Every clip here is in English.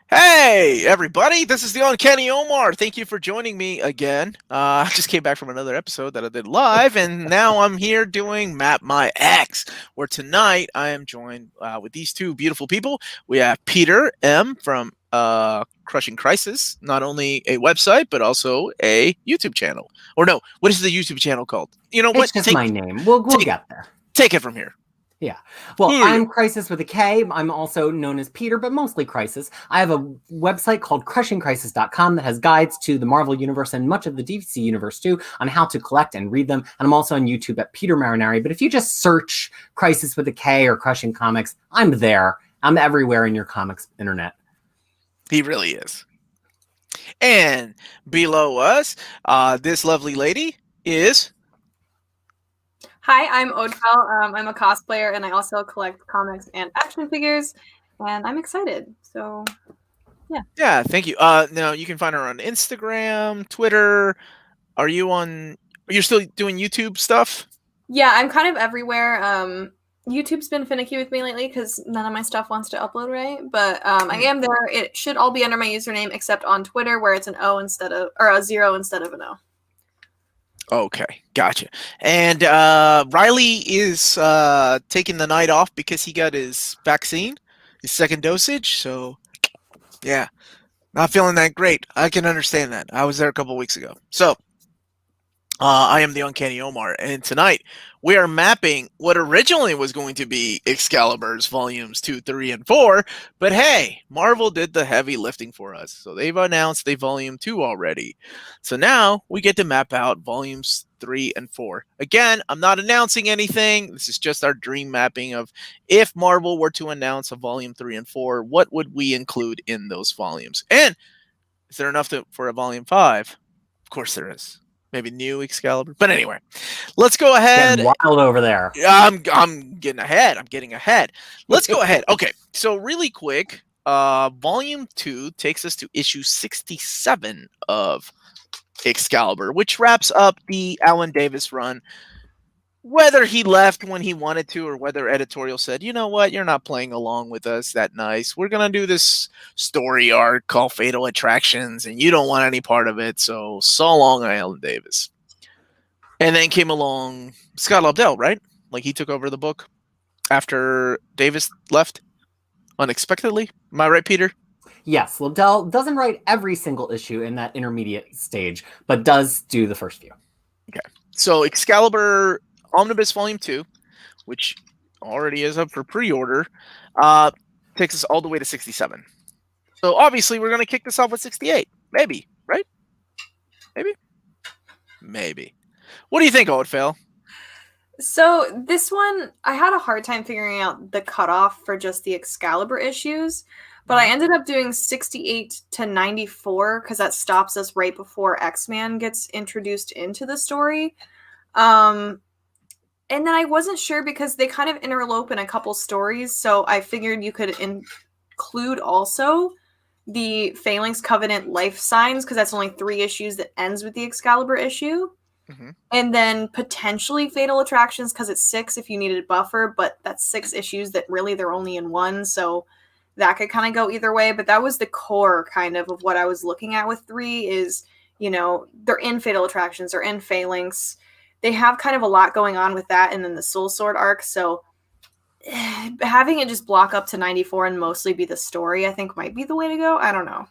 Hey, everybody, this is the Uncanny Omar. Thank you for joining me again. I just came back from another episode that I did live, and now I'm here doing Map My Ex, where tonight I am joined with these two beautiful people. We have Peter M. from Crushing Crisis, not only a website, but also a YouTube channel. Or no, what is the YouTube channel called? You know what? It's just my name. We'll Take, get there. take it from here. Yeah. Who Well, are you? I'm Crisis with a K. I'm also known as Peter, but mostly Crisis. I have a website called crushingcrisis.com that has guides to the Marvel Universe and much of the DC Universe too on how to collect and read them. And I'm also on YouTube at Peter Marinari. But if you just search Crisis with a K or Crushing Comics, I'm there. I'm everywhere in your comics internet. He really is. And below us, this lovely lady is. Hi, I'm Ødfel. I'm a cosplayer, and I also collect comics and action figures, and I'm excited. So, yeah. Yeah, thank you. Now you can find her on Instagram, Twitter. Are you on? You're still doing YouTube stuff? Yeah, I'm kind of everywhere. YouTube's been finicky with me lately because none of my stuff wants to upload right, but I am there. It should all be under my username except on Twitter where it's an O instead of, or a 0 instead of an O. Okay, gotcha. And Ryley is taking the night off because he got his vaccine, his second dosage. So, yeah, not feeling that great. I can understand that. I was there a couple weeks ago. So, I am the Uncanny Omar, and tonight we are mapping what originally was going to be Excalibur's volumes 2, 3, and 4. But hey, Marvel did the heavy lifting for us, so they've announced a volume 2 already. So now we get to map out volumes 3 and 4. Again, I'm not announcing anything. This is just our dream mapping of if Marvel were to announce a volume 3 and 4, what would we include in those volumes? And is there enough for a volume 5? Of course there is. Maybe new Excalibur. But anyway, let's go ahead. Getting wild over there. I'm getting ahead. I'm getting ahead. Let's go ahead. Okay, so really quick, volume 2 takes us to issue 67 of Excalibur, which wraps up the Alan Davis run. Whether he left when he wanted to or whether editorial said, you know what, you're not playing along with us that nice. We're going to do this story arc called Fatal Attractions, and you don't want any part of it, so long, Alan Davis. And then came along Scott Lobdell, right? Like he took over the book after Davis left unexpectedly. Am I right, Peter? Yes, Lobdell doesn't write every single issue in that intermediate stage, but does do the first few. Okay. So Excalibur Omnibus Volume 2, which already is up for pre-order, takes us all the way to 67. So obviously we're going to kick this off with 68. Maybe, right? Maybe. What do you think, Ødfel? So this one, I had a hard time figuring out the cutoff for just the Excalibur issues, but I ended up doing 68 to 94 because that stops us right before X-Man gets introduced into the story. And then I wasn't sure because they kind of interlope in a couple stories, so I figured you could include also the Phalanx Covenant Life Signs because that's only 3 issues that ends with the Excalibur issue. Mm-hmm. And then potentially Fatal Attractions because it's 6 if you needed a buffer, but that's 6 issues that really they're only in 1, so that could kind of go either way. But that was the core kind of what I was looking at with 3 is, you know, they're in Fatal Attractions, they're in Phalanx. They have kind of a lot going on with that and then the Soul Sword arc, so having it just block up to 94 and mostly be the story, I think might be the way to go. I don't know.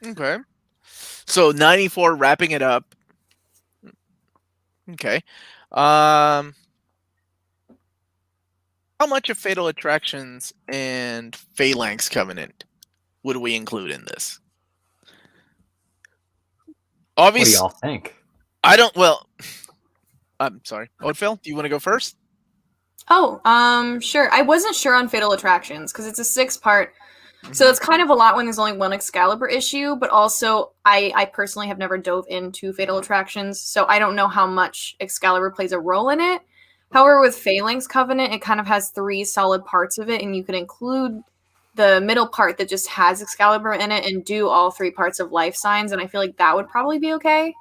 Okay. So 94 wrapping it up. Okay. How much of Fatal Attractions and Phalanx Covenant would we include in this? Obviously, what do y'all think? I don't. Well, I'm sorry. Ødfel, do you want to go first? Oh, sure. I wasn't sure on Fatal Attractions because it's a 6-part. So it's kind of a lot when there's only one Excalibur issue, but also I personally have never dove into Fatal Attractions, so I don't know how much Excalibur plays a role in it. However, with Phalanx Covenant, it kind of has 3 solid parts of it, and you can include the middle part that just has Excalibur in it and do all 3 parts of Life Signs, and I feel like that would probably be okay.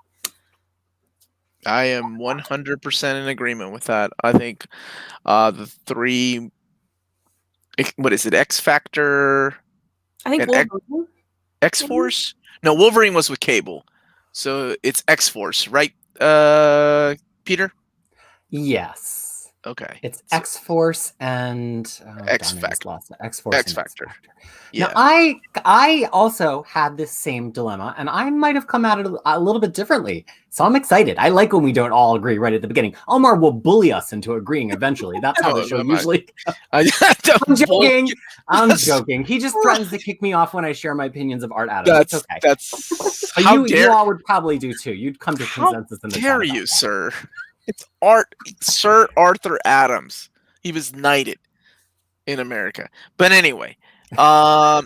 I am 100% in agreement with that. I think the 3, what is it, X Factor? I think X-Force? No, Wolverine was with Cable. So it's X-Force, right? Peter? Yes. Okay. It's So X-Force and X darn, I just Factor. lost it. X-Force X and X Factor. Factor. Now, Yeah. I also had this same dilemma, and I might have come at it a little bit differently. So I'm excited. I like when we don't all agree right at the beginning. Omar will bully us into agreeing eventually. That's how the show usually. I'm joking. I'm joking. He just threatens to kick me off when I share my opinions of Art Adams. It's okay. That's But how you all would probably do too. You'd come to consensus in the chat dare about you, that. sir? It's Sir Arthur Adams. He was knighted in America. But anyway, so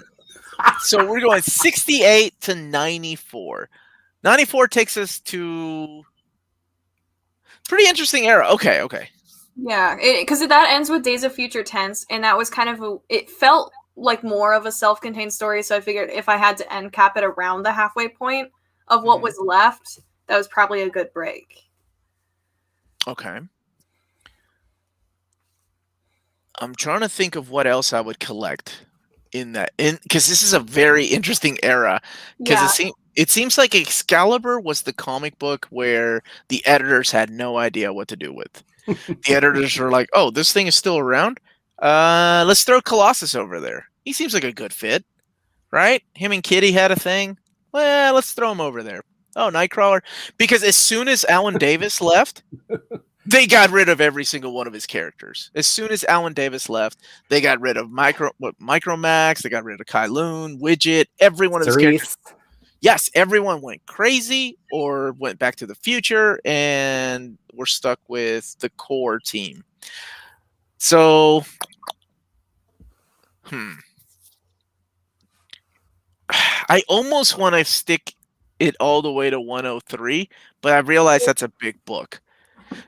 we're going 68 to 94. 94 takes us to pretty interesting era. Okay. Yeah, because that ends with Days of Future Tense, and that was kind of it felt like more of a self-contained story. So I figured if I had to end cap it around the halfway point of what was left, that was probably a good break. Okay. I'm trying to think of what else I would collect because this is a very interesting era. Because it seems like Excalibur was the comic book where the editors had no idea what to do with. The editors were like, "Oh, this thing is still around. Let's throw Colossus over there. He seems like a good fit, right? Him and Kitty had a thing. Well, let's throw him over there. Oh, Nightcrawler." Because as soon as Alan Davis left, they got rid of every single one of his characters. As soon as Alan Davis left, they got rid of Micromax. They got rid of Kylun, Widget, every one of his characters. Yes, everyone went crazy or went back to the future, and we're stuck with the core team. So, I almost want to stick it all the way to 103, but I realize that's a big book.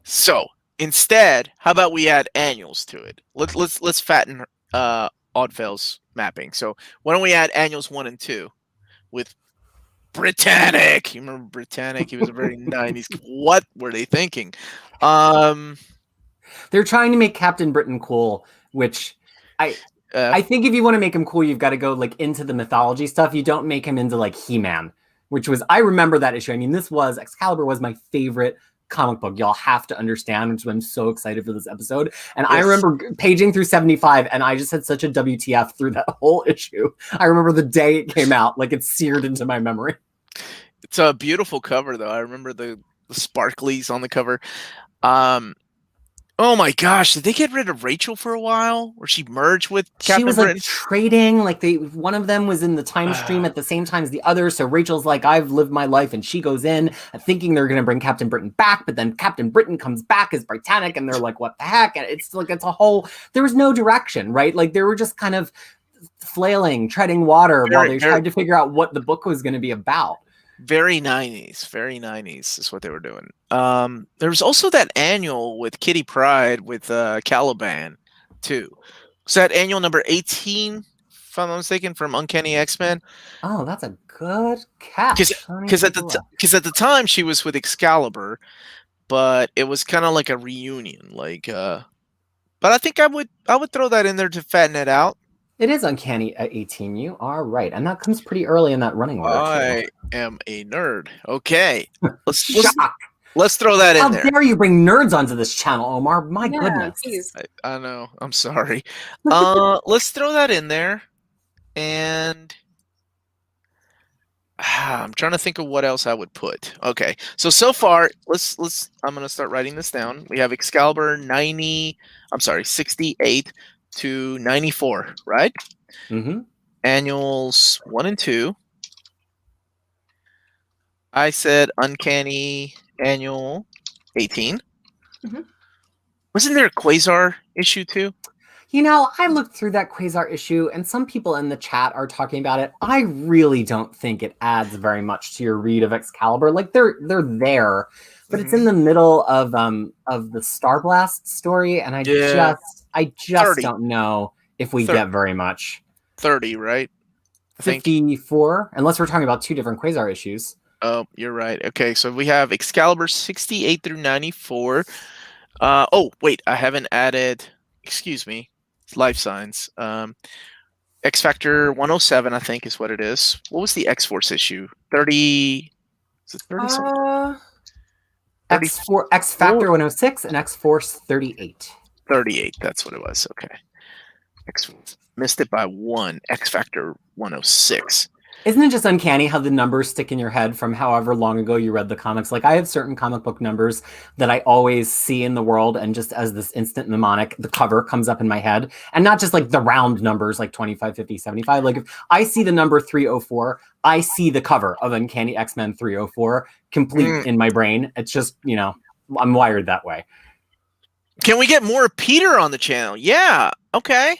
So instead, how about we add annuals to it? Let's fatten Ødfel's mapping. So why don't we add annuals 1 and 2 with Britannic? You remember Britannic? He was a very 90s. What were they thinking? They're trying to make Captain Britain cool, which I think if you want to make him cool, you've got to go like into the mythology stuff. You don't make him into like He-Man, which was, I remember that issue. I mean, Excalibur was my favorite comic book. Y'all have to understand, which is why I'm so excited for this episode. And yes. I remember paging through 75, and I just had such a WTF through that whole issue. I remember the day it came out, like it's seared into my memory. It's a beautiful cover, though. I remember the sparklies on the cover. Oh my gosh, did they get rid of Rachel for a while? Or she merged with Captain She was Britain? Like trading, like one of them was in the time stream at the same time as the other. So Rachel's like, I've lived my life, and she goes in thinking they're gonna bring Captain Britain back, but then Captain Britain comes back as Britannic, and they're like, what the heck? And it's like it's a whole, there was no direction, right? Like they were just kind of flailing, treading water while they tried to figure out what the book was gonna be about. Very 90s is what they were doing. There was also that annual with Kitty Pryde with Caliban too. Was that annual number 18, if I'm not mistaken, from Uncanny X-Men? Oh, that's a good catch. Because at the time she was with Excalibur, but it was kind of like a reunion. Like, but I think I would throw that in there to fatten it out. It is Uncanny at 18. You are right, and that comes pretty early in that running order. I am a nerd. Okay, let's throw that in there. How dare you bring nerds onto this channel, Omar? My goodness. I know. I'm sorry. Let's throw that in there, and I'm trying to think of what else I would put. Okay, so far, let's. I'm gonna start writing this down. We have Excalibur 68 to 94, right? Mm-hmm. Annuals 1 and 2. I said Uncanny Annual 18. Mm-hmm. Wasn't there a Quasar issue too? You know, I looked through that Quasar issue, and some people in the chat are talking about it. I really don't think it adds very much to your read of Excalibur. Like they're there, but it's in the middle of the Star Blast story, and I just don't know if we get very much. 30, right? 54, unless we're talking about two different Quasar issues. Oh, you're right. Okay, so we have Excalibur 68 through 94. Oh, wait, I haven't added. Excuse me. Life Signs. X Factor 107, I think, is what it is. What was the X Force issue? 30. Is it 30 something? X Factor 106 and X Force 38. 38. That's what it was. Okay. X missed it by 1. X Factor 106. Isn't it just uncanny how the numbers stick in your head from however long ago you read the comics? Like, I have certain comic book numbers that I always see in the world, and just as this instant mnemonic, the cover comes up in my head. And not just like the round numbers, like 25, 50, 75. Like, if I see the number 304, I see the cover of Uncanny X-Men 304 complete in my brain. It's just, you know, I'm wired that way. Can we get more Peter on the channel? Yeah. Okay.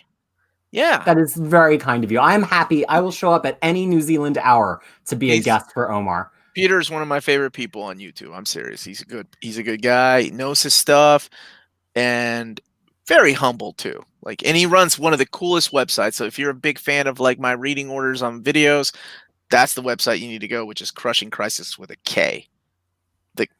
Yeah. That is very kind of you. I'm happy. I will show up at any New Zealand hour to be a guest for Omar. Peter is one of my favorite people on YouTube. I'm serious. He's a good guy. He knows his stuff and very humble too. And he runs one of the coolest websites. So if you're a big fan of like my reading orders on videos, that's the website you need to go, which is Crushing Crisis with a K.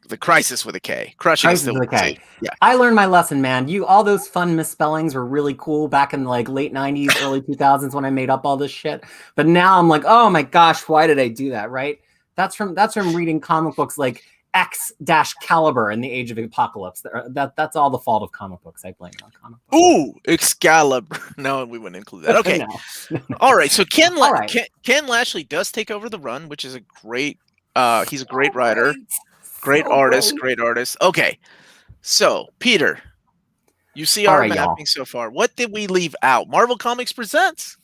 The Crisis with a K. Crushing Crisis with a K. Yeah. I learned my lesson, man. All those fun misspellings were really cool back in like late 90s, early 2000s when I made up all this shit. But now I'm like, oh my gosh, why did I do that, right? That's from reading comic books like Excalibur in the Age of Apocalypse. That's all the fault of comic books. I blame it on comic books. Ooh, Excalibur. No, we wouldn't include that. Okay. No. All right. So Ken Lashley does take over the run, which is a great he's a great writer. Great artist. Okay. So, Peter, you see our mapping so far. What did we leave out? Marvel Comics Presents.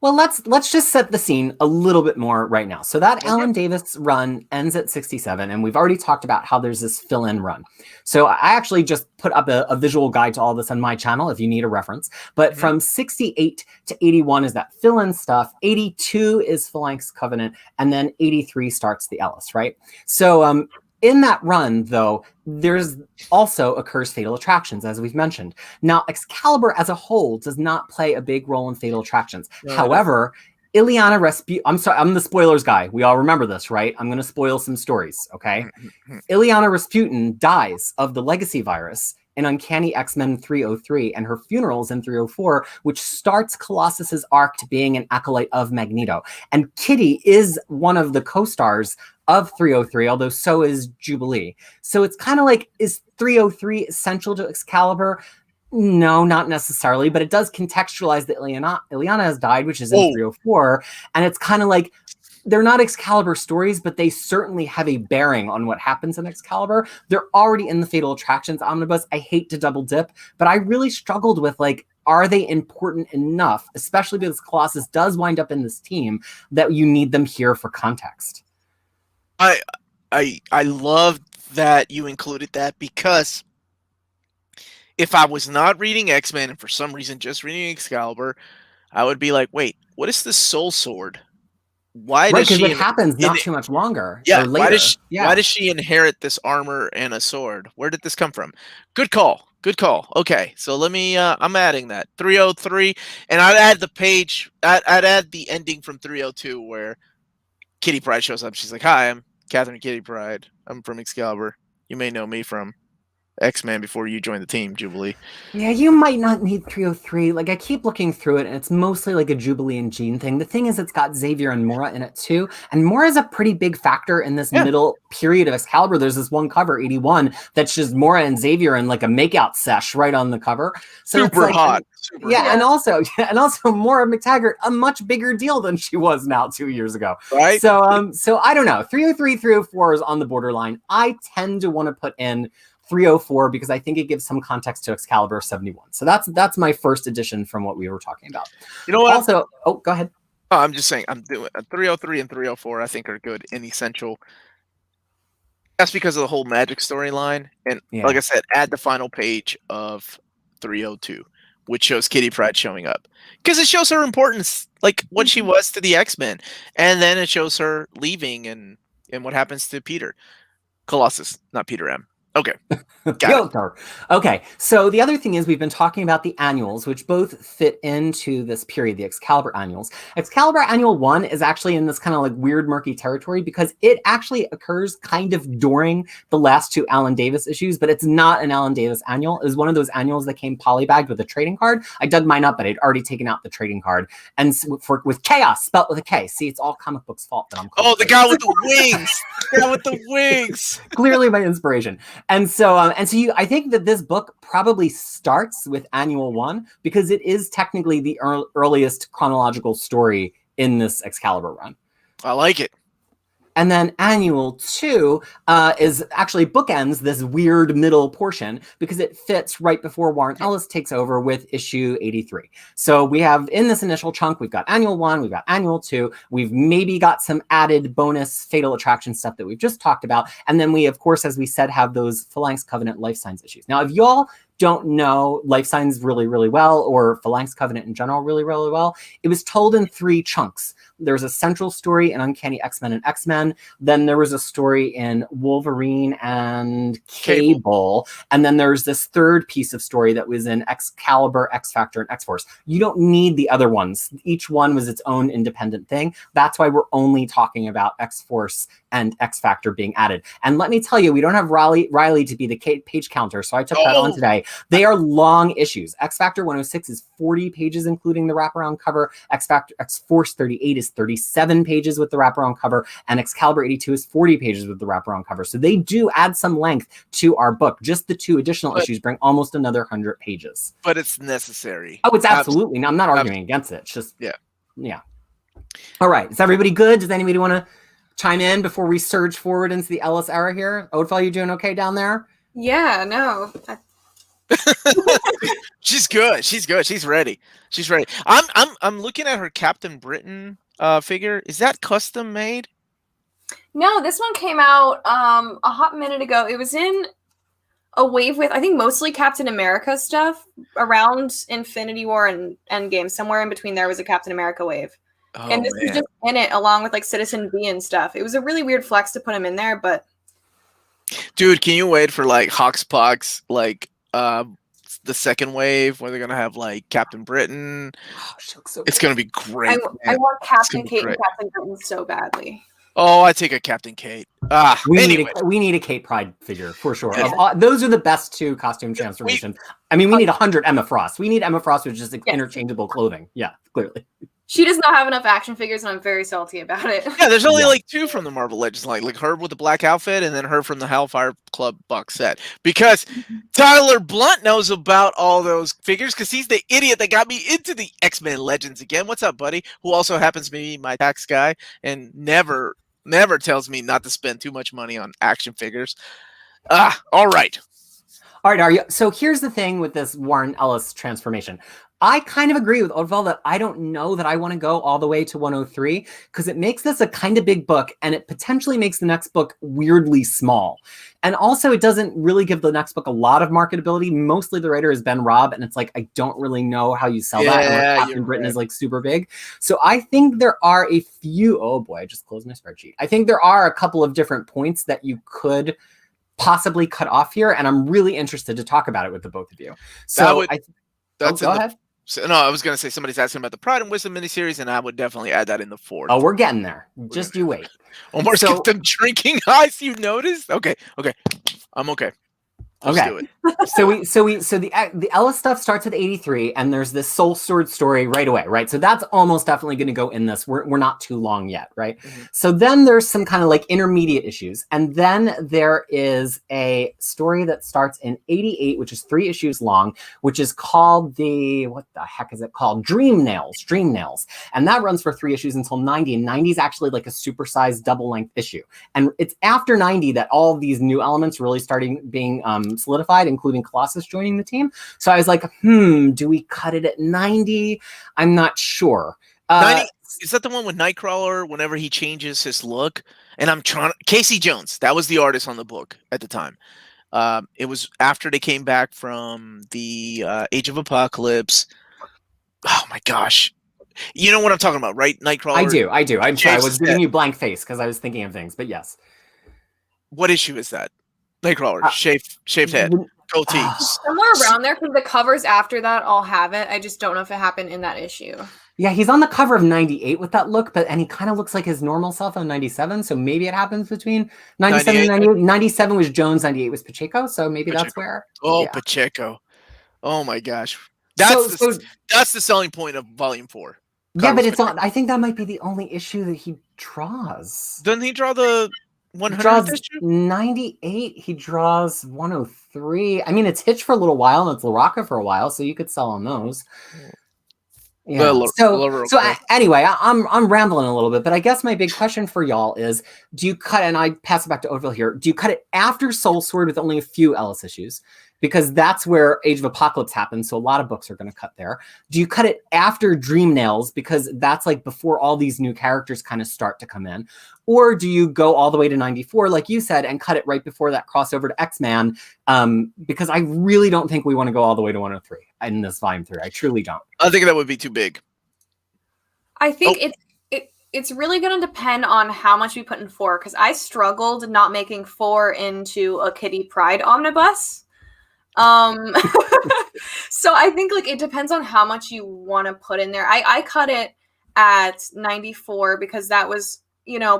Well, let's just set the scene a little bit more right now. So that Alan Davis run ends at 67, and we've already talked about how there's this fill-in run. So I actually just put up a visual guide to all this on my channel if you need a reference. But from 68 to 81 is that fill-in stuff. 82 is Phalanx Covenant, and then 83 starts the Ellis, right? So in that run, though, there's also occurs Fatal Attractions, as we've mentioned. Now, Excalibur as a whole does not play a big role in Fatal Attractions. Right. However, Illyana Rasputin, I'm sorry, I'm the spoilers guy. We all remember this, right? I'm going to spoil some stories, okay? Illyana Rasputin dies of the legacy virus in Uncanny X-Men 303, and her funeral is in 304, which starts Colossus's arc to being an acolyte of Magneto. And Kitty is one of the co-stars of 303, although so is Jubilee. So it's kind of like, is 303 essential to Excalibur? No, not necessarily, but it does contextualize that Illyana has died, which is in 304, and it's kind of like, they're not Excalibur stories, but they certainly have a bearing on what happens in Excalibur. They're already in the Fatal Attractions omnibus. I hate to double dip, but I really struggled with, like, are they important enough, especially because Colossus does wind up in this team, that you need them here for context? I love that you included that, because if I was not reading X-Men and for some reason just reading Excalibur, I would be like, wait, what is this soul sword? Why does she? Because it happens not too much longer. Yeah. Or later. Why does she inherit this armor and a sword? Where did this come from? Good call. Okay, so let me. I'm adding that 303, and I'd add the page. I'd add the ending from 302 where Kitty Pryde shows up. She's like, "Hi, I'm Catherine Kitty Pryde. I'm from Excalibur. You may know me from X-Men before you joined the team, Jubilee." Yeah, you might not need 303. Like, I keep looking through it, and it's mostly like a Jubilee and Jean thing. The thing is, it's got Xavier and Mora in it too, and Mora's a pretty big factor in this middle period of Excalibur. There's this one cover, 81, that's just Mora and Xavier in like a makeout sesh right on the cover. So super it's like, hot. And also Mora McTaggart, a much bigger deal than she was now 2 years ago. Right. So I don't know. 303, 304 is on the borderline. I tend to want to put in 304 because I think it gives some context to Excalibur 71. So that's my first addition from what we were talking about. You know what? Also, go ahead. Oh, I'm just saying, I'm doing 303 and 304. I think are good and essential. That's because of the whole Magic storyline, and like I said, add the final page of 302, which shows Kitty Pryde showing up, because it shows her importance, like what she was to the X-Men, and then it shows her leaving and what happens to Peter Colossus, not Peter M. Okay. Got it. Piotr. Okay, so the other thing is we've been talking about the annuals, which both fit into this period, the Excalibur annuals. Excalibur Annual 1 is actually in this kind of like weird, murky territory because it actually occurs kind of during the last two Alan Davis issues, but it's not an Alan Davis annual. It was one of those annuals that came polybagged with a trading card. I dug mine up, but I'd already taken out the trading card. And with Chaos, spelled with a K. See, it's all comic books' fault that I'm called. Oh, the guy with the wings! The guy with the wings! Clearly my inspiration. And so I think that this book probably starts with Annual 1 because it is technically the earliest chronological story in this Excalibur run. I like it. And then Annual 2 is actually bookends this weird middle portion because it fits right before Warren Ellis takes over with issue 83. So we have in this initial chunk, we've got Annual 1, we've got Annual 2, we've maybe got some added bonus Fatal Attraction stuff that we've just talked about. And then we, of course, as we said, have those Phalanx Covenant Life Signs issues. Now, if y'all don't know Life Signs really, really well, or Phalanx Covenant in general really, really well, it was told in 3 chunks. There's a central story in Uncanny X-Men and X-Men. Then there was a story in Wolverine and Cable. And then there's this third piece of story that was in Excalibur, X-Factor, and X-Force. You don't need the other ones. Each one was its own independent thing. That's why we're only talking about X-Force and X-Factor being added. And let me tell you, we don't have Ryley to be the page counter, so I took that on today. They are long issues. X-Factor 106 is 40 pages, including the wraparound cover. X-Force 38 is 37 pages with the wraparound cover, and Excalibur 82 is 40 pages with the wraparound cover. So they do add some length to our book. Just the 2 additional issues bring almost another 100 pages. But it's necessary. Oh, it's absolutely. I'm not arguing against it. It's just, yeah. All right. Is everybody good? Does anybody want to chime in before we surge forward into the Ellis era here? Ødfel, you doing okay down there? Yeah, no. She's good. She's good. She's ready. She's ready. I'm looking at her Captain Britain figure. Is that custom made? No, this one came out a hot minute ago. It was in a wave with, I think, mostly Captain America stuff around Infinity War and Endgame. Somewhere in between there was a Captain America wave. Oh, and this was just in it along with like Citizen B and stuff. It was a really weird flex to put him in there, but dude, can you wait for like Hoxpox, like the second wave where they're gonna have like Captain Britain? Oh, she looks so it's good. gonna be great. I want Captain Kate and Captain Britain so badly. Oh, I take a Captain Kate. We need a Kate Pride figure for sure. Those are the best 2 costume transformations. We need 100 Emma Frost. We need Emma Frost with just interchangeable clothing. Yeah, clearly. She does not have enough action figures, and I'm very salty about it. Yeah, there's only like 2 from the Marvel Legends, like her with the black outfit, and then her from the Hellfire Club box set. Because Tyler Blunt knows about all those figures, because he's the idiot that got me into the X-Men Legends again. What's up, buddy? Who also happens to be my tax guy, and never tells me not to spend too much money on action figures. All right. All right, Arya. So here's the thing with this Warren Ellis transformation. I kind of agree with Ødfel that I don't know that I want to go all the way to 103 because it makes this a kind of big book and it potentially makes the next book weirdly small. And also it doesn't really give the next book a lot of marketability. Mostly the writer is Ben Robb and it's like, I don't really know how you sell that. And Captain Britain is like super big. So I think there are a few, oh boy, I just closed my spreadsheet. I think there are a couple of different points that you could possibly cut off here. And I'm really interested to talk about it with the both of you. So go ahead. So, no, I was going to say somebody's asking about the Pride and Wisdom miniseries, and I would definitely add that in the 4th. Oh, we're getting there. Just you wait. Omar's got them drinking eyes. You noticed? Okay. I'm okay. Let's do it. So the Ellis stuff starts at 83, and there's this Soul Sword story right away, right? So that's almost definitely going to go in this. We're not too long yet, right? Mm-hmm. So then there's some kind of like intermediate issues, and then there is a story that starts in 88, which is 3 issues long, which is called what the heck is it called? Dream Nails, and that runs for 3 issues until 90, and 90 is actually like a supersized double-length issue, and it's after 90 that all of these new elements really starting being solidified, including Colossus joining the team. So I was like, do we cut it at 90? I'm not sure. 90, is that the one with Nightcrawler whenever he changes his look? And Casey Jones, that was the artist on the book at the time. It was after they came back from the Age of Apocalypse. Oh my gosh. You know what I'm talking about, right? Nightcrawler. I do. I'm sorry. I was giving you blank face because I was thinking of things, but yes. What issue is that? Nightcrawler, shaved head, goatee. Somewhere around there, because the covers after that all have it. I just don't know if it happened in that issue. Yeah, he's on the cover of 98 with that look, and he kind of looks like his normal self on 97, so maybe it happens between 97 and 98. 97 was Jones, 98 was Pacheco, so maybe that's where. Oh, yeah. Pacheco. Oh my gosh. That's the selling point of Volume 4. Yeah, but it's on. I think that might be the only issue that he draws. Doesn't he draw the 100 draws issue? 98. He draws 103. I mean, it's Hitch for a little while, and it's LaRocca for a while, so you could sell on those. Yeah. Anyway, I'm rambling a little bit, but I guess my big question for y'all is: do you cut? And I pass it back to Ødfel here. Do you cut it after Soul Sword with only a few Ellis issues? Because that's where Age of Apocalypse happens, so a lot of books are going to cut there. Do you cut it after Dream Nails, because that's like before all these new characters kind of start to come in? Or do you go all the way to 94, like you said, and cut it right before that crossover to X-Man? Because I really don't think we want to go all the way to 103 in this volume 3. I truly don't. I think that would be too big. I think it's really going to depend on how much we put in 4, because I struggled not making 4 into a Kitty Pryde omnibus. So I think like it depends on how much you want to put in there. I cut it at 94 because that was,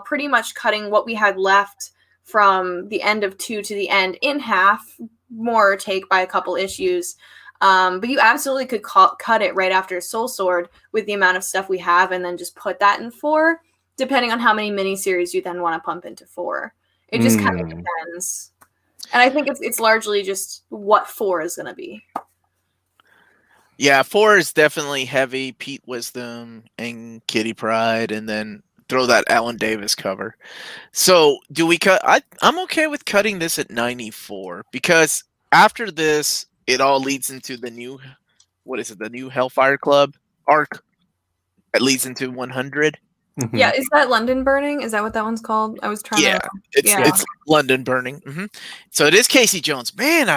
pretty much cutting what we had left from the end of 2 to the end in half, more or take by a couple issues. But you absolutely could cut it right after Soul Sword with the amount of stuff we have, and then just put that in 4, depending on how many miniseries you then want to pump into 4. It just kind of depends. And I think it's largely just what 4 is going to be. Yeah, 4 is definitely heavy. Pete Wisdom and Kitty Pryde, and then throw that Alan Davis cover. So do we cut? I'm okay with cutting this at 94, because after this, it all leads into the new, the new Hellfire Club arc. It leads into 100. Mm-hmm. Yeah, is that London Burning? Is that what that one's called? I was trying to... It's London Burning. Mm-hmm. So it is Casey Jones. Man,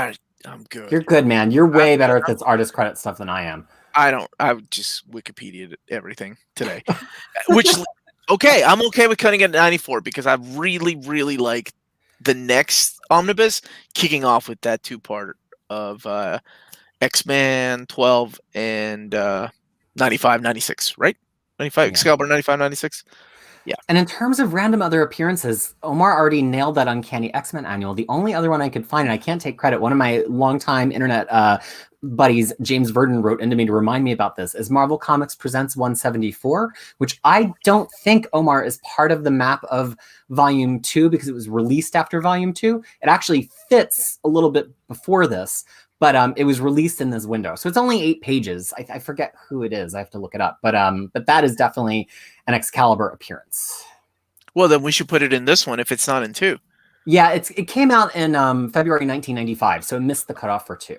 I'm good. You're good, man. You're way better at this artist credit stuff than I am. I just Wikipedia'd everything today. Okay, I'm okay with cutting it at 94, because I really, really like the next omnibus kicking off with that 2-part of X-Men 12 and 95, 96, right? 95, Excalibur 95, 96. Yeah. And in terms of random other appearances, Omar already nailed that Uncanny X-Men annual. The only other one I could find, and I can't take credit, one of my longtime internet buddies, James Verdon, wrote into me to remind me about this, is Marvel Comics Presents 174, which I don't think, Omar, is part of the map of Volume 2, because it was released after Volume 2. It actually fits a little bit before this, but it was released in this window. So it's only 8 pages. I forget who it is. I have to look it up. But that is definitely an Excalibur appearance. Well, then we should put it in this one if it's not in 2. Yeah, it came out in February 1995, so it missed the cutoff for 2.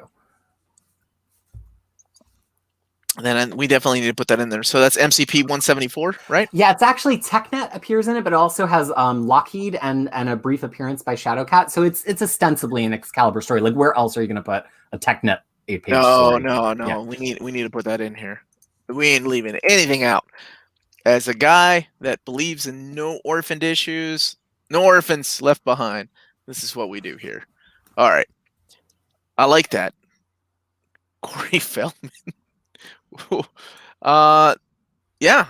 Then we definitely need to put that in there. So that's MCP 174, right? Yeah, it's actually TechNet appears in it, but it also has Lockheed and a brief appearance by Shadowcat. So it's ostensibly an Excalibur story. Like, where else are you going to put a TechNet 8-page story? No. Yeah. We need to put that in here. We ain't leaving anything out. As a guy that believes in no orphaned issues, no orphans left behind, this is what we do here. All right. I like that. Corey Feldman. Yeah,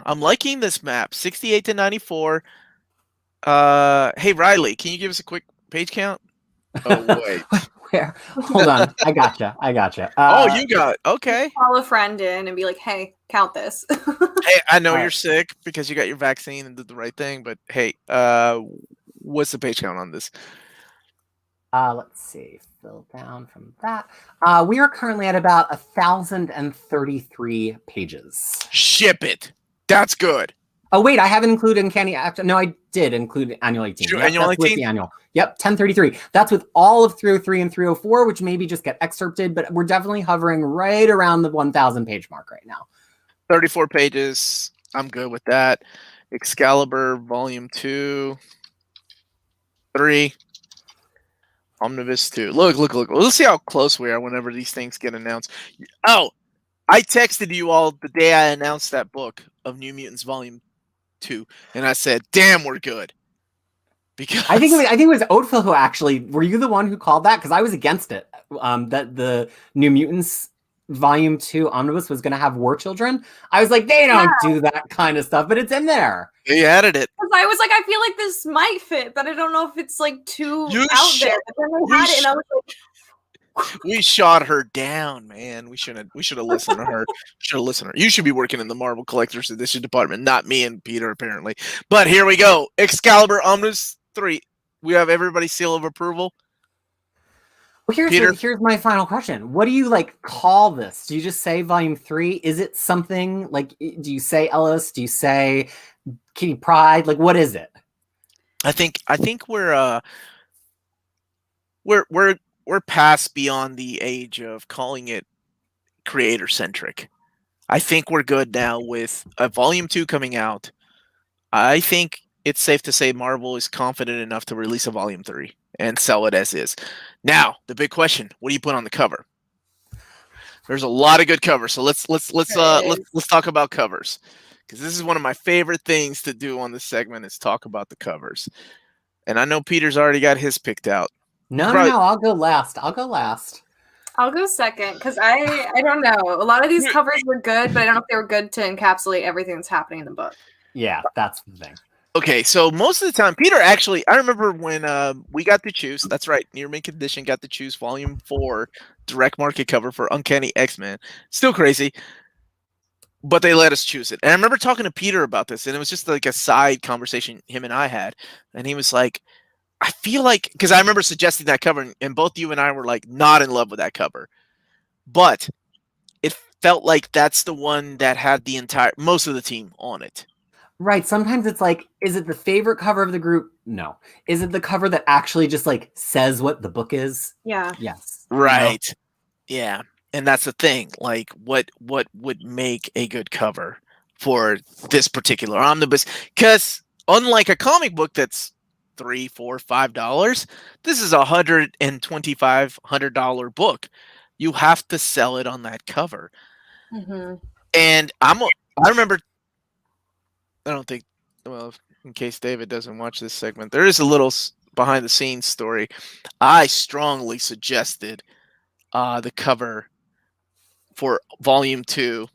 I'm liking this map. 68 to 94. Hey Ryley, can you give us a quick page count? Oh wait. Where? Hold on. I gotcha. Oh, you got it. Okay. Call a friend in and be like, "Hey, count this." Hey, I know you're sick because you got your vaccine and did the right thing, but hey, what's the page count on this? Let's see. Fill down from that. We are currently at about 1,033 pages. Ship it. That's good. Oh, wait, I haven't included Uncanny Act. No, I did include Annual 18. Sure, Yep, Annual that's 18? with the annual. Yep, 1033. That's with all of 303 and 304, which maybe just get excerpted, but we're definitely hovering right around the 1,000 page mark right now. 34 pages. I'm good with that. Excalibur Volume 2, 3. Omnibus 2. Look. Let's see how close we are whenever these things get announced. Oh, I texted you all the day I announced that book of New Mutants Volume 2, and I said, damn, we're good. because I think it was Ødfel who actually. Were you the one who called that? Because I was against it. That the New Mutants Volume 2 Omnibus was going to have war children. I was like, they don't do that kind of stuff, but it's in there. they added it. Because I was like, I feel like this might fit, but I don't know if it's like too You out there. But then they had it, and I was like, We shot her down, man. We should have listened to her. Should have listened to her. You should be working in the Marvel Collector's Edition department, not me and Peter, apparently. But here we go. Excalibur Omnibus 3. We have everybody's seal of approval. Well, here's my final question. What do you like call this? Do you just say Volume 3? Is it something like? Do you say Ellis? Do you say Kitty Pryde? Like, what is it? I think we're past beyond the age of calling it creator centric. I think we're good now with a Volume 2 coming out. I think it's safe to say Marvel is confident enough to release a Volume 3 and sell it as is. Now, the big question, what do you put on the cover? There's a lot of good covers, so let's talk about covers. Because this is one of my favorite things to do on this segment is talk about the covers. And I know Peter's already got his picked out. No, I'll go last. I'll go second because I don't know. A lot of these covers were good, but I don't know if they were good to encapsulate everything that's happening in the book. Yeah, that's the thing. Okay, so most of the time, Peter actually, I remember when we got to choose, that's right, Near Mint Condition got to choose Volume 4 direct market cover for Uncanny X-Men. Still crazy, but they let us choose it. And I remember talking to Peter about this, and it was just like a side conversation him and I had. And he was like, I feel like, because I remember suggesting that cover, and both you and I were like not in love with that cover. But it felt like that's the one that had most of the team on it. Right. Sometimes it's like, is it the favorite cover of the group? No. Is it the cover that actually just like says what the book is? Yeah. Yes. Right. No? Yeah. And that's the thing. Like, what would make a good cover for this particular omnibus? Because unlike a comic book that's $3, $4, $5, this is $125 book. You have to sell it on that cover. Mm-hmm. And I remember. I don't think, well, in case David doesn't watch this segment, there is a little behind the scenes story. I strongly suggested the cover for Volume 2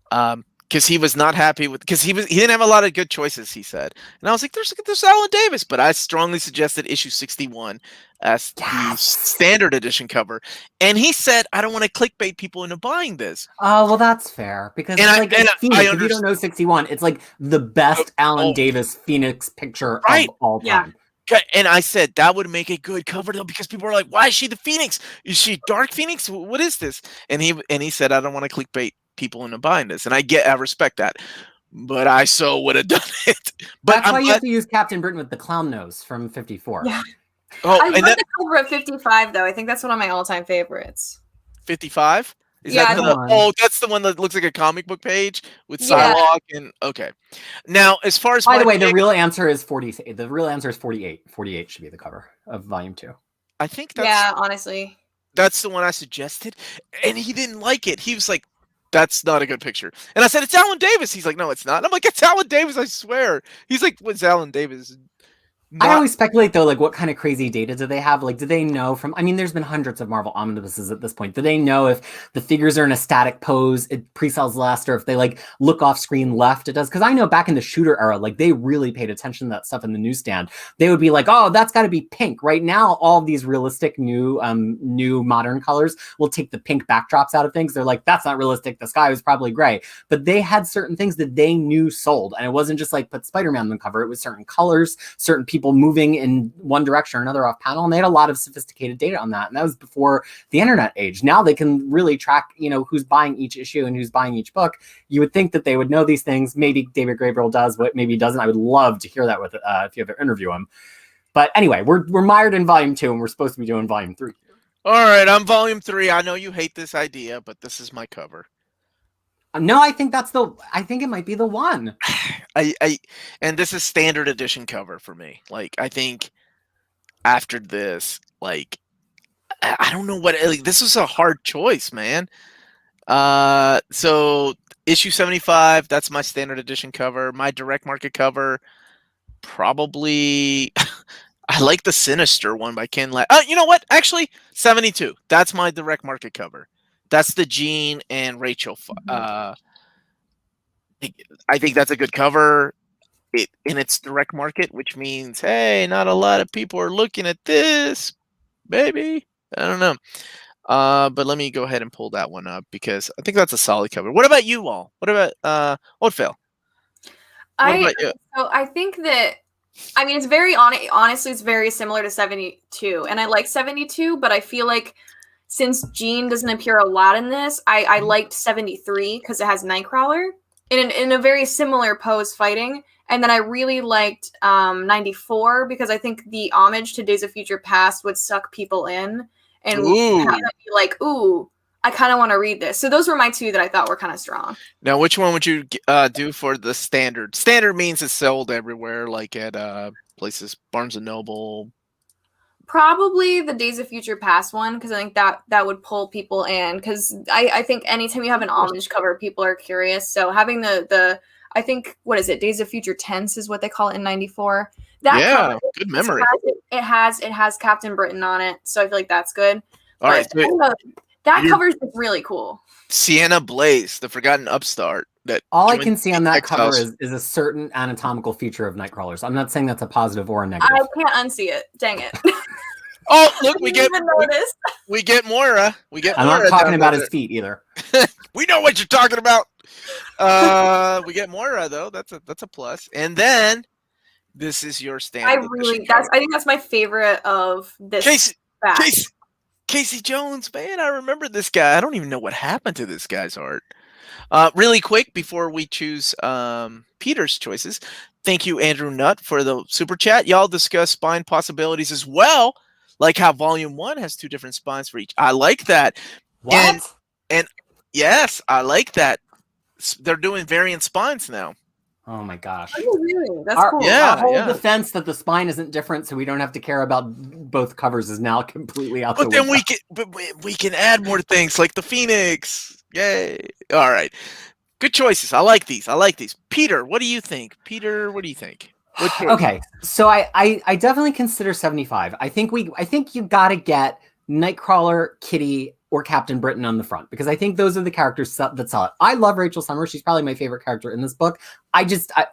because he was not happy with, because he didn't have a lot of good choices, he said. And I was like, there's Alan Davis, but I strongly suggested issue 61 as the standard edition cover. And he said, I don't want to clickbait people into buying this. Oh, well, that's fair. Because Phoenix, if you don't know 61, it's like the best Alan Davis Phoenix picture of all time. Yeah. And I said, that would make a good cover, though, because people are like, why is she the Phoenix? Is she Dark Phoenix? What is this? And he said, I don't want to clickbait people into buying this. And I respect that. But I so would have done it. But that's why you have to use Captain Britain with the clown nose from 54. Yeah. Oh, I love the cover of 55, though. I think that's one of my all-time favorites. 55? That's the one that looks like a comic book page with Psylocke and okay. Now, as far as by the way, the real answer is 40. The real answer is 48. 48 should be the cover of Volume 2. I think that's honestly. That's the one I suggested, and he didn't like it. He was like, that's not a good picture. And I said, it's Alan Davis. He's like, no, it's not. And I'm like, it's Alan Davis, I swear. He's like, what's Alan Davis? I always speculate, though, like, what kind of crazy data do they have? Like, do they know from... I mean, there's been hundreds of Marvel omnibuses at this point. Do they know if the figures are in a static pose, it pre-sells last, or if they, like, look off screen left, it does? Because I know back in the shooter era, like, they really paid attention to that stuff in the newsstand. They would be like, oh, that's got to be pink. Right now, all of these realistic new modern colors will take the pink backdrops out of things. They're like, that's not realistic. The sky was probably gray. But they had certain things that they knew sold. And it wasn't just, like, put Spider-Man on the cover. It was certain colors, certain people moving in one direction or another off panel, and they had a lot of sophisticated data on that, and that was before the internet age. Now they can really track, who's buying each issue and who's buying each book. You would think that they would know these things. Maybe David Gabriel does, but maybe he doesn't. I would love to hear that with if you ever interview him. But anyway, we're mired in Volume 2, and we're supposed to be doing Volume 3. All right, I'm Volume 3. I know you hate this idea, but this is my cover. No, I think it might be the one. And this is standard edition cover for me. Like, I think after this, like, I don't know what, like, this was a hard choice, man. So issue 75, that's my standard edition cover. My direct market cover, probably I like the Sinister one by Ken you know what? Actually, 72. That's my direct market cover. That's the Jean and Rachel. I think that's a good cover. In its direct market, which means, hey, not a lot of people are looking at this, baby. I don't know. But let me go ahead and pull that one up because I think that's a solid cover. What about you all? What about Ødfel? What about you? So I think that it's very honestly, it's very similar to 72, and I like 72, but I feel like since Jean doesn't appear a lot in this, I liked 73 because it has Nightcrawler in a very similar pose fighting. And then I really liked 94 because I think the homage to Days of Future Past would suck people in and kind of be like, ooh, I kind of want to read this. So those were my two that I thought were kind of strong. Now, which one would you do for the standard? Standard means it's sold everywhere, like at places, Barnes & Noble. Probably the Days of Future Past one, because I think that would pull people in. Because I think anytime you have an homage cover, people are curious. So having the I think, what is it? Days of Future Tense is what they call it in 94. That good memory. It has Captain Britain on it, so I feel like that's good. All right, that cover is really cool. Sienna Blaze, the Forgotten Upstart. All I can see on that cover is a certain anatomical feature of Nightcrawlers. I'm not saying that's a positive or a negative. I can't unsee it. Dang it. Oh, look, we get Moira. I'm not talking about his feet either. We know what you're talking about. We get Moira though. That's a plus. And then this is your standard. I think that's my favorite of this. Casey Jones, man, I remember this guy. I don't even know what happened to this guy's art. Really quick before we choose Peter's choices, thank you, Andrew Nutt, for the super chat. Y'all discuss spine possibilities as well, like how Volume 1 has 2 different spines for each. I like that. What? And yes, I like that. They're doing variant spines now. Oh my gosh. Oh, really? That's cool. Our whole defense that the spine isn't different, so we don't have to care about both covers is now completely out the window. But we can add more things like the Phoenix. Yay. All right. Good choices. I like these. Peter, what do you think? Okay, so I definitely consider 75. I think you gotta get Nightcrawler, Kitty, or Captain Britain on the front, because I think those are the characters that sell it. I love Rachel Summers. She's probably my favorite character in this book.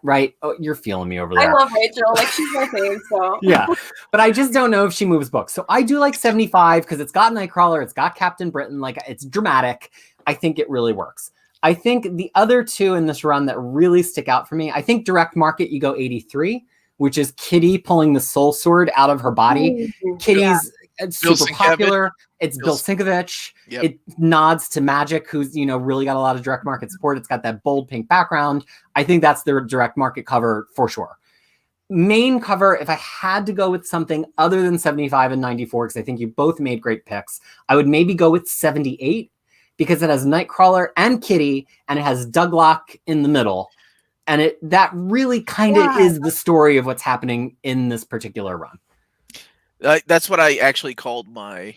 Right? Oh, you're feeling me over there. I love Rachel. Like, she's my favorite, so. Yeah, but I just don't know if she moves books. So I do like 75 because it's got Nightcrawler, it's got Captain Britain. Like, it's dramatic. I think it really works. I think the other two in this run that really stick out for me, I think direct market, you go 83, which is Kitty pulling the soul sword out of her body. Ooh, Kitty's super popular. It's Bill Sienkiewicz. Yep. It nods to Magic, who's really got a lot of direct market support. It's got that bold pink background. I think that's their direct market cover for sure. Main cover, if I had to go with something other than 75 and 94, because I think you both made great picks, I would maybe go with 78 because it has Nightcrawler and Kitty, and it has Douglock in the middle. And that really kind of is the story of what's happening in this particular run. That's what I actually called my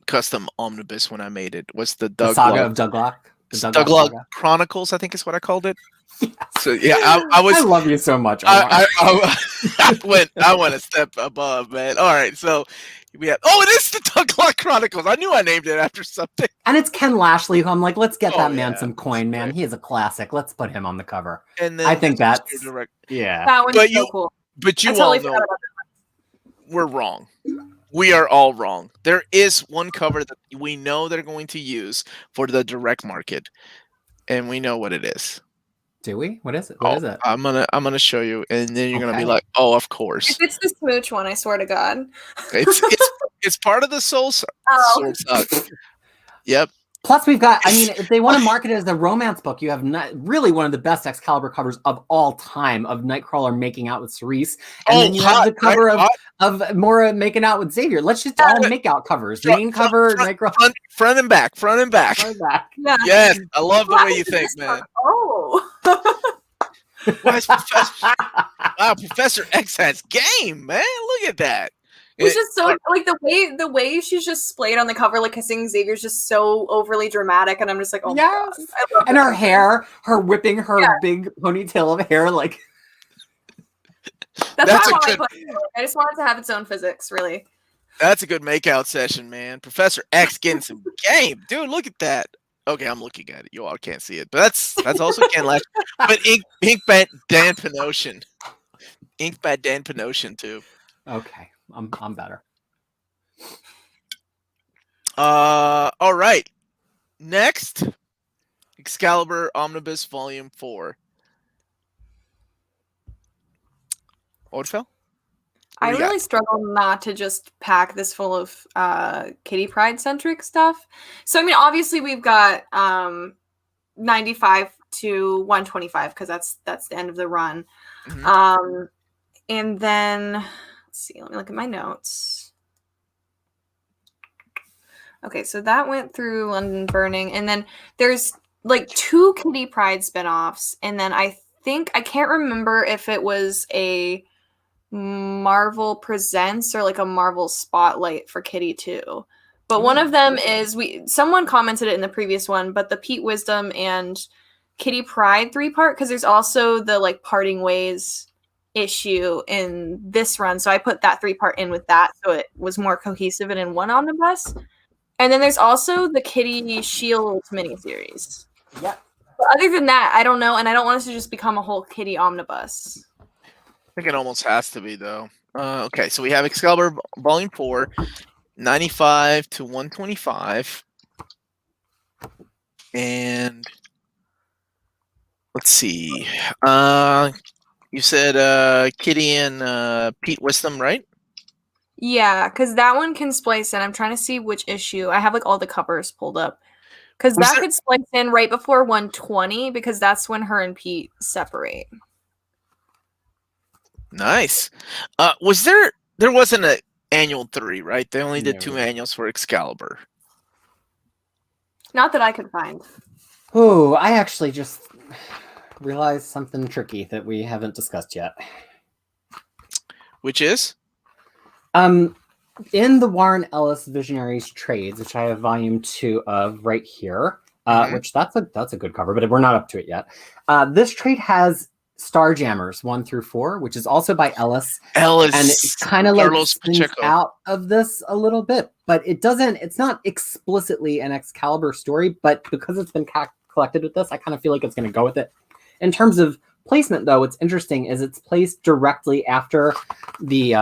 custom omnibus when I made it. Was the Saga of Douglock? Douglock Chronicles, I think is what I called it. Yes. So yeah, I love you so much. I went a step above, man. All right, so we have. Oh, it is the Douglock Chronicles. I knew I named it after something. And it's Ken Lashley, who I'm like, let's get that man some coin, man. He is a classic. Let's put him on the cover. And then I think that's direct. Yeah. That one's so cool. But you all know we're wrong. We are all wrong. There is one cover that we know they're going to use for the direct market, and we know what it is. Do we? What is it? What is it? I'm gonna show you, and then you're gonna be like, "Oh, of course." If it's the smooch one, I swear to God. It's part of the soul. Oh. Yep. Plus, we've got, if they want to market it as a romance book, you have really one of the best Excalibur covers of all time of Nightcrawler making out with Cerise. And then you have the cover of Moira making out with Xavier. Let's just all make out covers. Main cover, Nightcrawler. Front and back. Yeah. Yes, I love the way you think, man. Oh. Wow, Professor X has game, man. Look at that. It's just so like the way she's just splayed on the cover, like kissing Xavier's just so overly dramatic, and I'm just like, oh yes. My God. And her hair, her whipping her big ponytail of hair, like That's That's why a I good. want to put it. I just want it to have its own physics, really. That's a good makeout session, man. Professor X getting some game, dude. Look at that. Okay, I'm looking at it. You all can't see it, but that's also Ken Lash. But Inkbat Dan Panosian, Inkbat Dan Panosian too. Okay, I'm better. All right. Next, Excalibur Omnibus Volume 4. Ødfel? I really struggle not to just pack this full of Kitty Pride centric stuff. So I mean, obviously we've got 95 to 125 because that's the end of the run. Mm-hmm. And then let's see, let me look at my notes. Okay, so that went through London Burning, and then there's like 2 Kitty Pride spinoffs, and then I can't remember if it was a Marvel Presents or like a Marvel Spotlight for Kitty too. But one of them is someone commented it in the previous one, but the Pete Wisdom and Kitty Pride 3-part, because there's also the like parting ways issue in this run. So I put that 3-part in with that so it was more cohesive and in one omnibus. And then there's also the Kitty Shield miniseries. Yep. But other than that, I don't know, and I don't want us to just become a whole Kitty omnibus. I think it almost has to be, though. Okay, so we have Excalibur Volume 4, 95 to 125. And let's see. You said Kitty and Pete Wisdom, right? Yeah, because that one can splice in. I'm trying to see which issue. I have like all the covers pulled up. Because that could splice in right before 120, because that's when her and Pete separate. Nice. Was there wasn't an annual 3, right? They only did 2 annuals for Excalibur. Not that I could find. Oh, I actually just realized something tricky that we haven't discussed yet. Which is? In the Warren Ellis Visionaries trades, which I have volume 2 of right here, which that's a good cover, but we're not up to it yet. This trade has Starjammers 1 through 4, which is also by Ellis, and it kind of like spins out of this a little bit, but it's not explicitly an Excalibur story, but because it's been collected with this, I kind of feel like it's going to go with it. In terms of placement, though, what's interesting is it's placed directly after the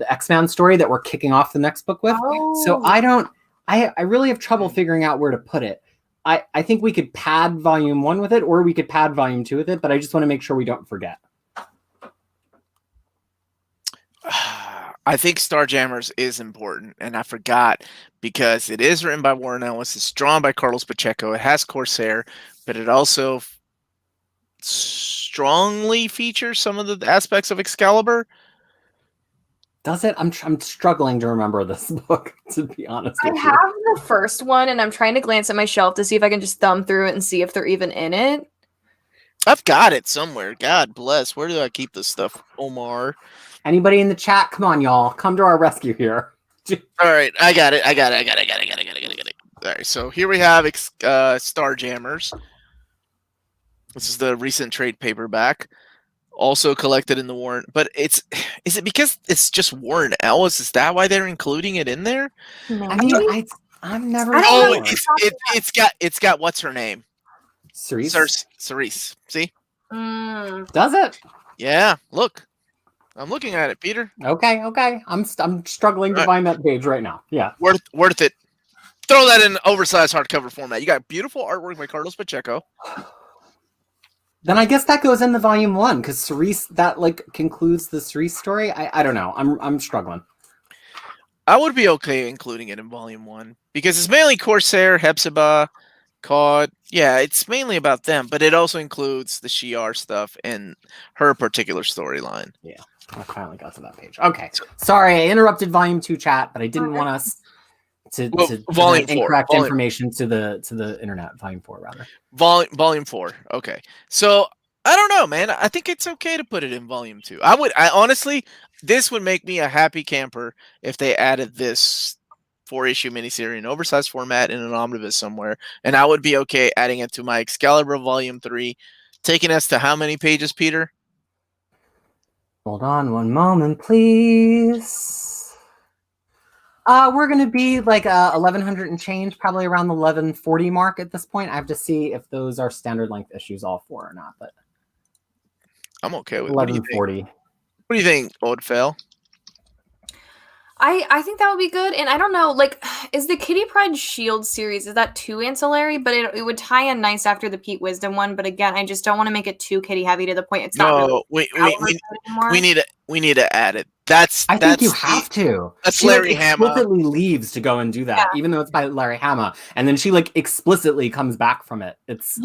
X-Man story that we're kicking off the next book with. Oh. So I really have trouble figuring out where to put it. I think we could pad volume 1 with it, or we could pad volume 2 with it, but I just want to make sure we don't forget. I think Starjammers is important, and I forgot because it is written by Warren Ellis, it's drawn by Carlos Pacheco, it has Corsair, but it also strongly features some of the aspects of Excalibur. Does it? I'm struggling to remember this book, to be honest with you. I have the first one, and I'm trying to glance at my shelf to see if I can just thumb through it and see if they're even in it. I've got it somewhere. God bless. Where do I keep this stuff, Omar? Anybody in the chat? Come on, y'all. Come to our rescue here. All right. I got it. All right. So here we have Starjammers. This is the recent trade paperback. Also collected in the Warren, but is it because it's just Warren Ellis? Is that why they're including it in there? No. I mean, I'm never. Oh, it's got what's her name? Cerise. Cerise. See? Does it? Yeah. Look, I'm looking at it, Peter. Okay. I'm struggling to find that page right now. Yeah. Worth it. Throw that in oversized hardcover format. You got beautiful artwork by Carlos Pacheco. Then I guess that goes in the volume 1 because Cerise that like concludes the Cerise story. I don't know. I'm struggling. I would be okay including it in volume 1 because it's mainly Corsair, Hepzibah, Cod. Yeah, it's mainly about them, but it also includes the Shi'ar stuff and her particular storyline. Yeah, I finally got to that page. Okay, sorry I interrupted volume 2 chat, but I didn't want us to volume 4 incorrect information to the internet. Volume 4 rather. Volume 4. Okay. So I don't know, man. I think it's okay to put it in volume 2. I honestly, this would make me a happy camper if they added this 4-issue miniseries in oversized format in an omnibus somewhere, and I would be okay adding it to my Excalibur volume 3, taking us to how many pages, Peter? Hold on one moment, please. We're going to be like 1,100 and change, probably around the 1,140 mark at this point. I have to see if those are standard length issues, all four or not, but I'm okay with it. What do you think? 1,140. What do you think, Ødfel? I think that would be good, and I don't know, like, is the Kitty Pryde Shield series, is that too ancillary? But it would tie in nice after the Pete Wisdom one, but again, I just don't want to make it too kitty heavy to the point it's not really anymore. we need to add it. I think you have to. That's she Larry like, Hama. explicitly leaves to go and do that, even though it's by Larry Hama, and then she like explicitly comes back from it. It's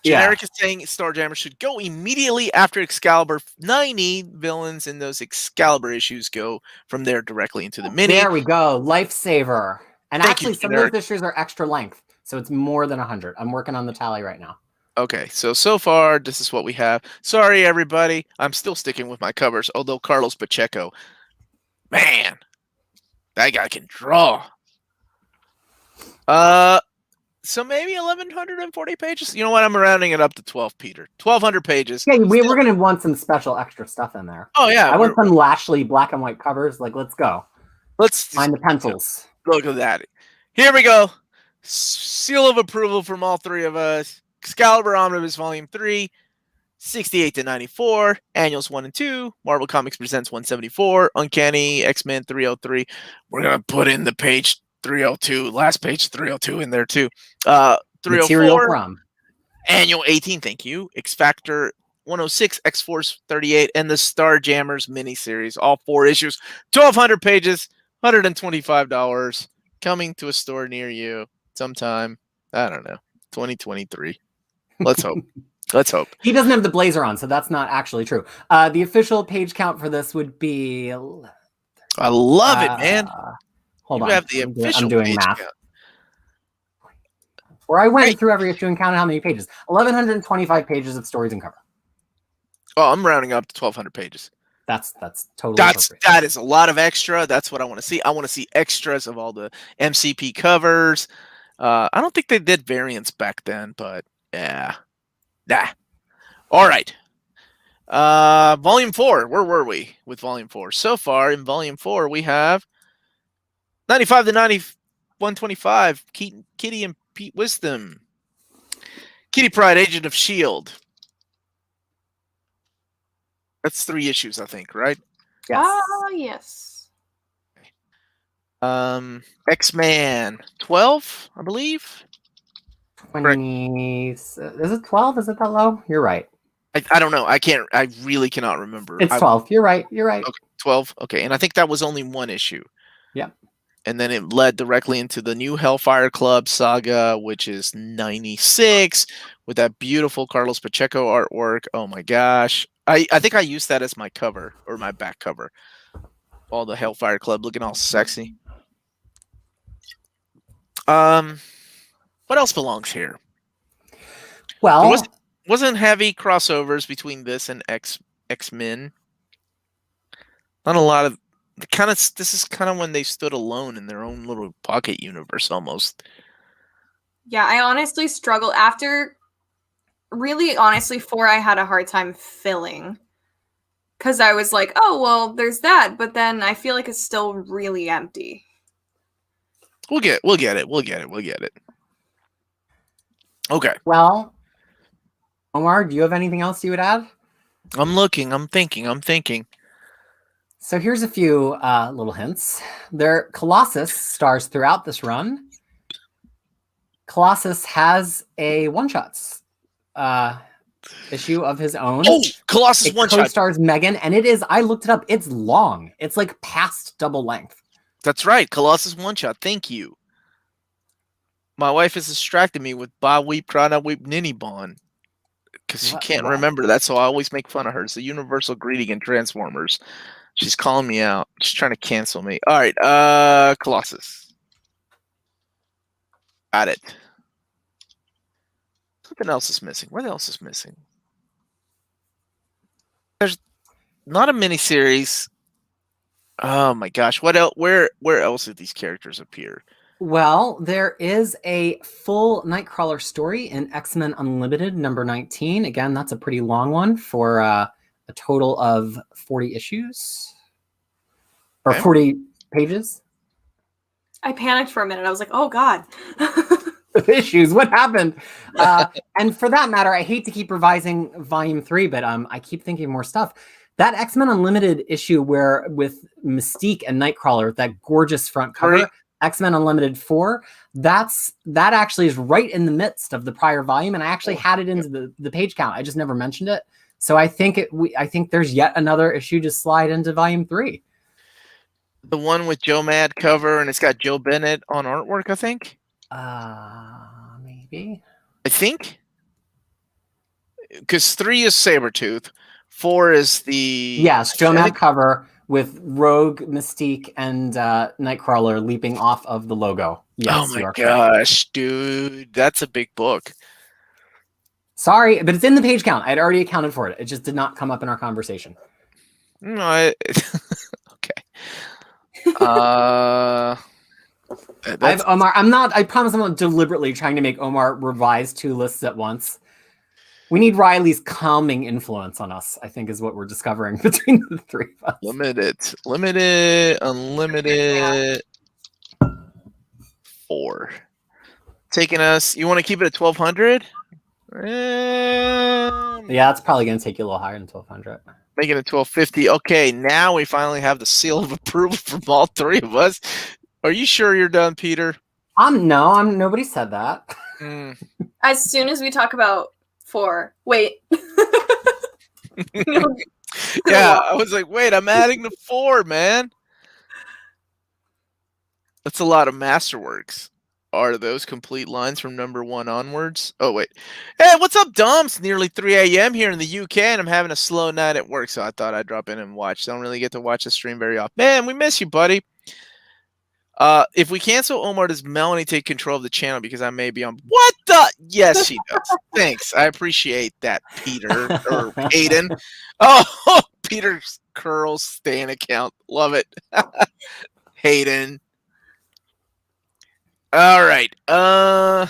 Generic is saying Starjammer should go immediately after Excalibur 90. Villains in those Excalibur issues go from there directly into the mini. There we go, lifesaver. And Thank actually, you, some of those issues are extra length, so it's more than 100. I'm working on the tally right now. Okay, so far, this is what we have. Sorry, everybody. I'm still sticking with my covers, although Carlos Pacheco, man, that guy can draw. So maybe 1,140 pages? You know what? I'm rounding it up to 12, Peter. 1,200 pages. Yeah, we're going to want some special extra stuff in there. Oh, yeah. I want some Lashley black and white covers. Like, let's go. Let's find the pencils. Look at that. Here we go. Seal of approval from all three of us. Excalibur Omnibus Volume 3, 68 to 94, Annuals 1 and 2, Marvel Comics Presents 174, Uncanny X-Men 303. We're going to put in the page 302, last page 302 in there too. 304, from Annual 18, thank you. X Factor 106, X-Force 38, and the Starjammers miniseries. All 4 issues, 1,200 pages, $125, coming to a store near you sometime, I don't know, 2023. Let's hope. Let's hope. He doesn't have the blazer on, so that's not actually true. The official page count for this would be... I love it, man. Hold on. Have the official I'm doing page math. count. Where I went through every issue and counted how many pages. 1,125 pages of stories and cover. Oh, I'm rounding up to 1,200 pages. That's totally appropriate. That is a lot of extra. That's what I want to see. I want to see extras of all the MCP covers. I don't think they did variants back then, but yeah. Nah. All right. Volume 4. Where were we with Volume 4? So far in Volume 4, we have 95 to 125. Kitty and Pete Wisdom. Kitty Pryde, Agent of S.H.I.E.L.D. That's 3 issues, I think, right? Yes. X-Man 12, I believe. 20. Is it 12? Is it that low? You're right. I don't know. I really cannot remember. It's 12. You're right. Okay, 12. Okay, and I think that was only 1 issue. Yeah. And then it led directly into the new Hellfire Club saga, which is 96, with that beautiful Carlos Pacheco artwork. Oh my gosh. I think I used that as my cover, or my back cover. All the Hellfire Club looking all sexy. What else belongs here? Well, there wasn't heavy crossovers between this and X-Men. Not a lot of this is kind of when they stood alone in their own little pocket universe almost. Yeah, I honestly struggle after. Really, honestly, 4 I had a hard time filling. Because I was like, oh, well, there's that. But then I feel like it's still really empty. We'll get it. Okay. Well, Omar, do you have anything else you would add? I'm looking. I'm thinking. So here's a few little hints. Colossus stars throughout this run. Colossus has a one-shots issue of his own. Oh, Colossus one-shot. Co-stars Megan, and it is, I looked it up, it's long. It's like past double length. That's right, Colossus one-shot. Thank you. My wife has distracted me with Ba Weep, Krana Weep, Ninny Bon. Because she can't remember that, so I always make fun of her. It's the universal greeting in Transformers. She's calling me out. She's trying to cancel me. All right, Colossus. Got it. Something else is missing. What else is missing? There's not a miniseries. Oh my gosh! What else? Where else did these characters appear? Well, there is a full Nightcrawler story in X-Men Unlimited number 19. Again, that's a pretty long one for a total of 40 issues or Okay. 40 pages. I panicked for a minute. I was like, oh God. Issues. What happened? And for that matter, I hate to keep revising Volume 3, but I keep thinking of more stuff. That X-Men Unlimited issue where with Mystique and Nightcrawler, that gorgeous front cover, Right. X-Men Unlimited 4, that actually is right in the midst of the prior volume, and I actually had it into the page count. I just never mentioned it. So I think I think there's yet another issue to slide into Volume 3. The one with Joe Mad cover, and it's got Joe Bennett on artwork, I think. Maybe. I think. Because 3 is Sabretooth. 4 is the... Yes, Joe Mad cover with Rogue, Mystique, and Nightcrawler leaping off of the logo. Yes, oh my you are gosh, dude. That's a big book. Sorry, but it's in the page count. I had already accounted for it. It just did not come up in our conversation. No, okay. Omar, I promise I'm not deliberately trying to make Omar revise 2 lists at once. We need Riley's calming influence on us, I think is what we're discovering between the 3 of us. Limited, unlimited, 4. Taking us, you want to keep it at 1200? Yeah, it's probably going to take you a little higher than 1200. Making it 1250. Okay, now we finally have the seal of approval from all 3 of us. Are you sure you're done, Peter? Nobody said that. As soon as we talk about 4, wait. Yeah, I was like, wait, I'm adding the 4, man. That's a lot of masterworks. Are those complete lines from number 1 onwards? Oh, wait. Hey, what's up, Dom? It's nearly 3 a.m. here in the UK, and I'm having a slow night at work, so I thought I'd drop in and watch. Don't really get to watch the stream very often. Man, we miss you, buddy. If we cancel Omar, does Melanie take control of the channel because I may be on? What the? Yes, she does. Thanks. I appreciate that, Peter or Hayden. Oh, Peter's Curls Stan account. Love it. Hayden. All right. Oh,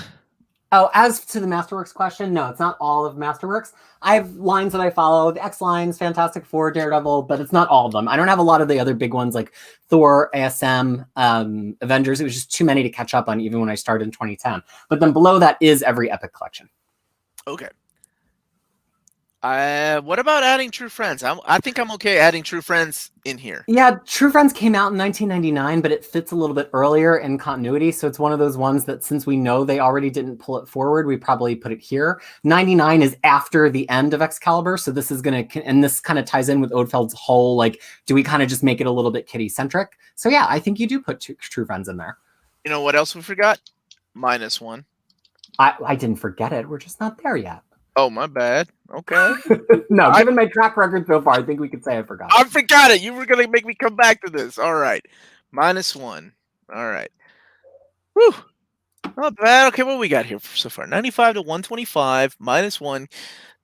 as to the Masterworks question, no, it's not all of Masterworks. I have lines that I follow, the X lines, Fantastic Four, Daredevil, but it's not all of them. I don't have a lot of the other big ones like Thor, ASM, Avengers. It was just too many to catch up on even when I started in 2010. But then below that is every Epic collection. Okay. What about adding True Friends? I think I'm okay adding True Friends in here. Yeah, True Friends came out in 1999, but it fits a little bit earlier in continuity. So it's one of those ones that since we know they already didn't pull it forward, we probably put it here. 99 is after the end of Excalibur. So this is going to, and this kind of ties in with Ødfel's whole, like, do we kind of just make it a little bit kitty-centric? So yeah, I think you do put True Friends in there. You know what else we forgot? -1. I didn't forget it. We're just not there yet. Oh, my bad. Okay. No, given my track record so far, I think we could say I forgot. I forgot it. You were going to make me come back to this. All right. -1. All right. Whew. Not bad. Okay, what we got here so far? 95 to 125, -1.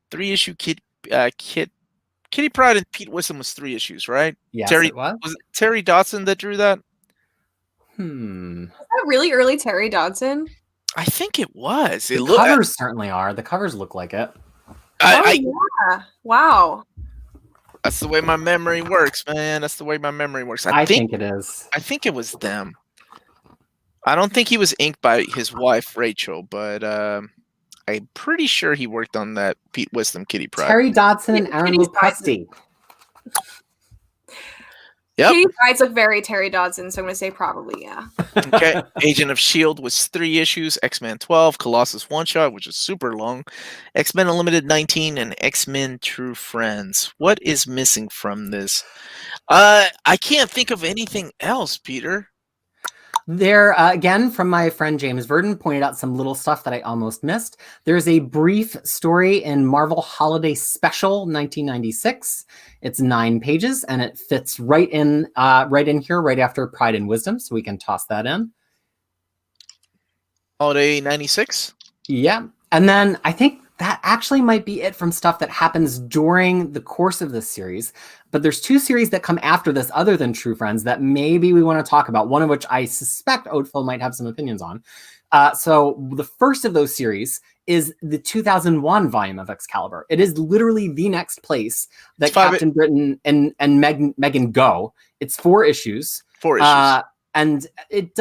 3-issue Kitty Pryde and Pete Wisdom was 3 issues, right? Yes, Terry, it was. Was it Terry Dodson that drew that? Was that really early Terry Dodson? I think it was. The covers certainly are. The covers look like it. Yeah. Wow. That's the way my memory works, man. That's the way my memory works. I think it is. I think it was them. I don't think he was inked by his wife, Rachel, but I'm pretty sure he worked on that Pete Wisdom Kitty Pryde. Terry Dodson and Aaron Lopresti. Yep. Kitty Prydes look very Terry Dodson, so I'm going to say probably, yeah. Okay. Agent of S.H.I.E.L.D. was 3 issues, X-Men 12, Colossus one-shot, which is super long, X-Men Unlimited 19, and X-Men True Friends. What is missing from this? I can't think of anything else, Peter. There, again, from my friend James Verdon, pointed out some little stuff that I almost missed. There's a brief story in Marvel Holiday Special 1996. It's 9 pages, and it fits right in here, right after Pride and Wisdom, so we can toss that in. Holiday 96? Yeah, and then I think that actually might be it from stuff that happens during the course of this series. But there's 2 series that come after this other than True Friends that maybe we want to talk about, one of which I suspect Ødfel might have some opinions on. So the first of those series is the 2001 volume of Excalibur. It is literally the next place that Captain Britain and Megan go. It's 4 issues. 4 issues. And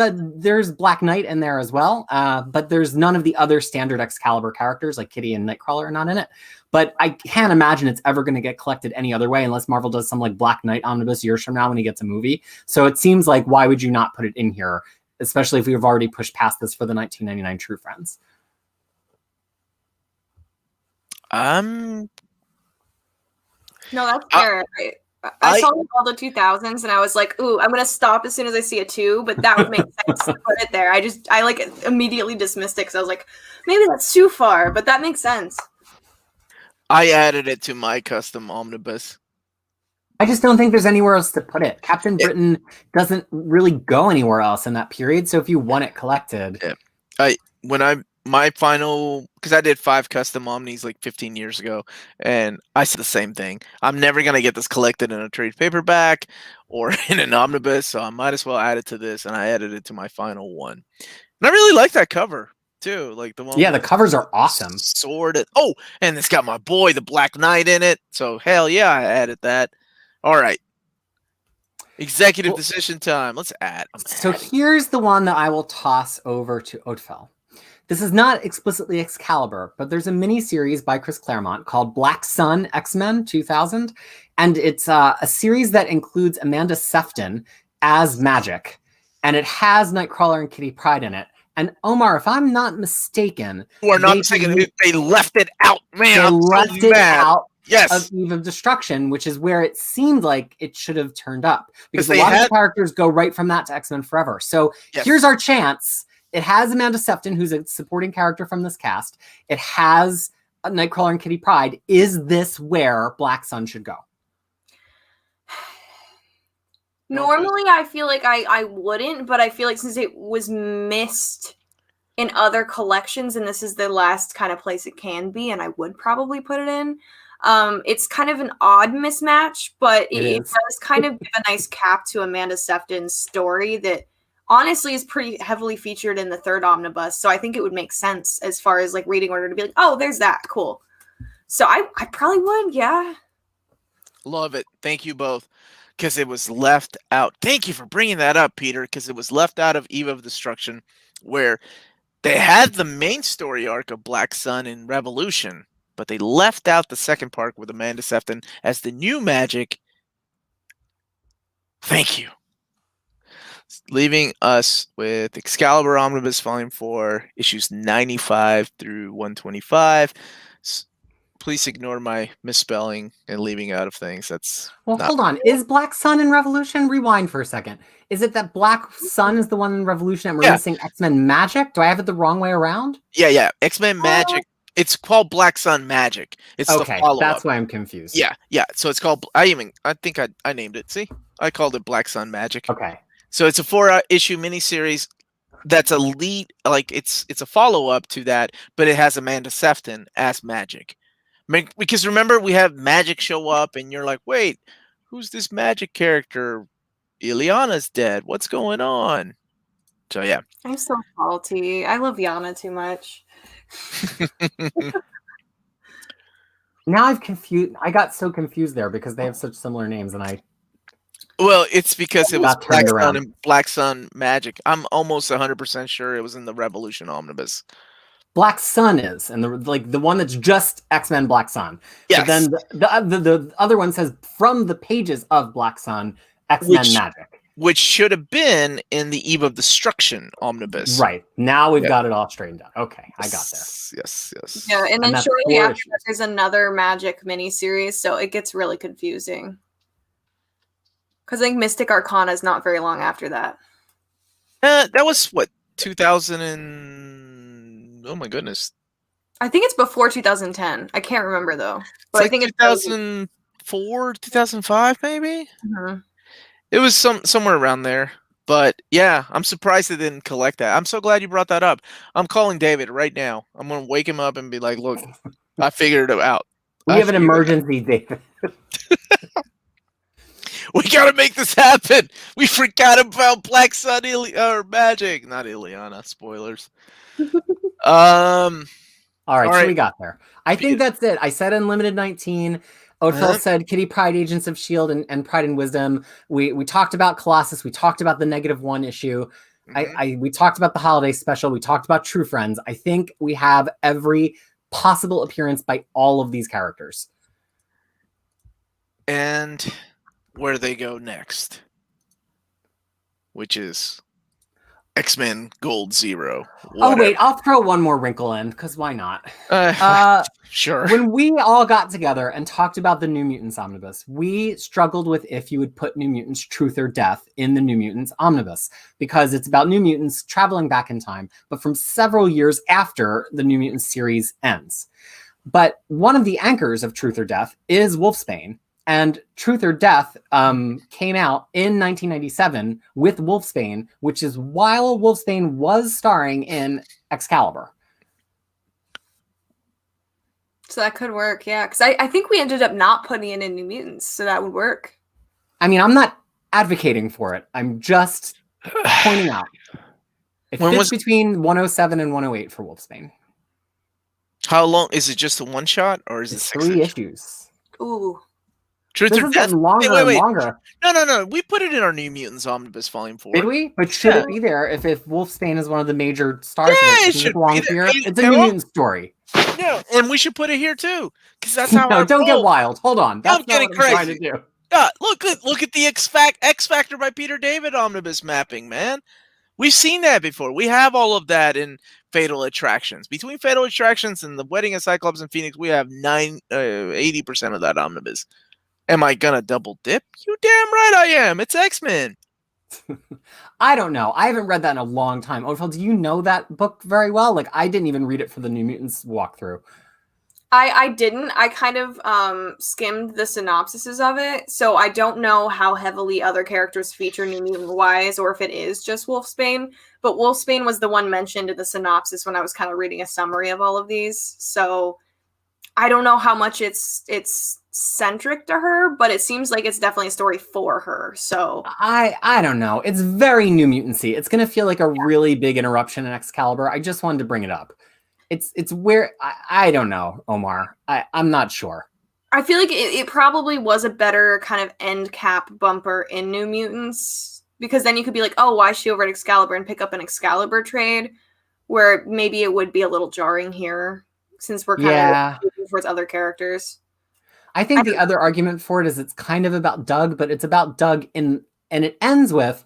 there's Black Knight in there as well, but there's none of the other standard Excalibur characters like Kitty and Nightcrawler are not in it. But I can't imagine it's ever going to get collected any other way unless Marvel does some like Black Knight omnibus years from now when he gets a movie. So it seems like, why would you not put it in here, especially if we've already pushed past this for the 1999 True Friends? No, that's fair. I saw all the 2000s and I was like, ooh, I'm going to stop as soon as I see a 2, but that would make sense to put it there. I like immediately dismissed it because I was like, maybe that's too far, but that makes sense. I added it to my custom omnibus. I just don't think there's anywhere else to put it. Captain Britain doesn't really go anywhere else in that period, so if you want it collected... My final, because I did 5 custom omnis like 15 years ago, and I said the same thing. I'm never going to get this collected in a trade paperback or in an omnibus, so I might as well add it to this, and I added it to my final one. And I really like that cover, too. Like the one. Yeah, the covers are awesome. Sword. And it's got my boy, the Black Knight, in it. So, hell yeah, I added that. All right. Executive decision time. Let's add. So here's the one that I will toss over to Ødfel. This is not explicitly Excalibur, but there's a mini-series by Chris Claremont called Black Sun X-Men 2000, and it's a series that includes Amanda Sefton as Magic, and it has Nightcrawler and Kitty Pryde in it. And Omar, if I'm not mistaken... You are not mistaken. They left it out, man. They left it out of Eve of Destruction, which is where it seemed like it should have turned up. Because a lot of the characters go right from that to X-Men Forever. So here's our chance... It has Amanda Sefton, who's a supporting character from this cast. It has Nightcrawler and Kitty Pryde. Is this where Black Sun should go? Normally, I feel like I wouldn't, but I feel like since it was missed in other collections, and this is the last kind of place it can be, and I would probably put it in. It's kind of an odd mismatch, but it does kind of give a nice cap to Amanda Sefton's story that honestly is pretty heavily featured in the 3rd omnibus, so I think it would make sense as far as like reading order to be like, oh, there's that, cool. So I probably would, yeah. Love it. Thank you both, because it was left out. Thank you for bringing that up, Peter, because it was left out of Eve of Destruction, where they had the main story arc of Black Sun and Revolution, but they left out the second part with Amanda Sefton as the new Magic. Thank you. Leaving us with Excalibur Omnibus Volume 4, issues 95 through 125. Please ignore my misspelling and leaving out of things. Hold on. Is Black Sun in Revolution? Rewind for a second. Is it that Black Sun is the one in Revolution and we're missing X-Men Magic? Do I have it the wrong way around? Yeah. X-Men Magic. It's called Black Sun Magic. It's the follow-up. That's why I'm confused. Yeah. So it's called. I think I named it. See, I called it Black Sun Magic. Okay. So it's a 4-issue miniseries that's a lead, like it's a follow-up to that, but it has Amanda Sefton as Magic. Because remember, we have Magic show up, and you're like, wait, who's this Magic character? Ileana's dead. What's going on? So, yeah. I'm so salty. I love Yana too much. Now I got so confused there because they have such similar names, and Well, it's because it was Black Sun and Black Sun Magic. I'm almost 100% sure it was in the Revolution Omnibus. Black Sun is, and the one that's just X-Men Black Sun. Yes. But then the other one says from the pages of Black Sun, X-Men Magic. Which should have been in the Eve of Destruction Omnibus. Right. Now we've got it all straightened out. Okay, I got there. Yes. Yeah, and then shortly after that, there's another Magic miniseries, so it gets really confusing. Because I think Mystic Arcana is not very long after that. That was, 2000 and... Oh my goodness. I think it's before 2010. I can't remember, though. But I think it's 2004, 2005, maybe? Mm-hmm. It was somewhere around there. But, yeah, I'm surprised they didn't collect that. I'm so glad you brought that up. I'm calling David right now. I'm going to wake him up and be like, look, I figured it out. We have an emergency, David. We gotta make this happen. We forgot about Black Sun or Magic, not Ileana. Spoilers. All right, All so right. we got there. I think that's it. I said Unlimited 19. Ødfel said Kitty Pryde, Agents of S.H.I.E.L.D. and Pride and Wisdom. We talked about Colossus. We talked about the -1 issue. We talked about the holiday special. We talked about True Friends. I think we have every possible appearance by all of these characters. And where they go next, which is X-Men Gold Zero. Oh, wait, I'll throw one more wrinkle in, because why not? Sure. When we all got together and talked about the New Mutants Omnibus, we struggled with if you would put New Mutants Truth or Death in the New Mutants Omnibus, because it's about New Mutants traveling back in time, but from several years after the New Mutants series ends. But one of the anchors of Truth or Death is Wolfsbane. And Truth or Death came out in 1997 with Wolfsbane, which is while Wolfsbane was starring in Excalibur. So that could work, yeah. Because I think we ended up not putting it in New Mutants, so that would work. I mean, I'm not advocating for it. I'm just pointing out. It fits between 107 and 108 for Wolfsbane. How long? Is it just a one-shot, or is it 3 issues? Ooh. Truth this or is Death? getting longer and longer. No. We put it in our New Mutants Omnibus Volume 4. Did we? But should it be there if Wolfsbane is one of the major stars? Yeah, it should belong here. It's a New Mutant story. Yeah, and we should put it here too, because that's how. No, don't get wild. Hold on. That's not what crazy. I'm trying to do. Look at the X Factor by Peter David omnibus mapping, man. We've seen that before. We have all of that in Fatal Attractions. Between Fatal Attractions and the Wedding of Cyclops and Phoenix, we have 80% of that omnibus. Am I gonna double dip? You damn right I am. It's X-Men. I don't know. I haven't read that in a long time. Ødfel, do you know that book very well? Like, I didn't even read it for the New Mutants walkthrough. I didn't. I kind of skimmed the synopsises of it, so I don't know how heavily other characters feature New Mutant-wise, or if it is just Wolfsbane. But Wolfsbane was the one mentioned in the synopsis when I was kind of reading a summary of all of these. So I don't know how much it's centric to her, but it seems like it's definitely a story for her. So I don't know. It's very New Mutancy. It's gonna feel like a really big interruption in Excalibur. I just wanted to bring it up. It's where I don't know, Omar. I'm not sure. I feel like it probably was a better kind of end cap bumper in New Mutants, because then you could be like, oh, why is she over at Excalibur and pick up an Excalibur trade, where maybe it would be a little jarring here since we're kind of looking towards other characters. I think the other argument for it is it's kind of about Doug, but it's about Doug and it ends with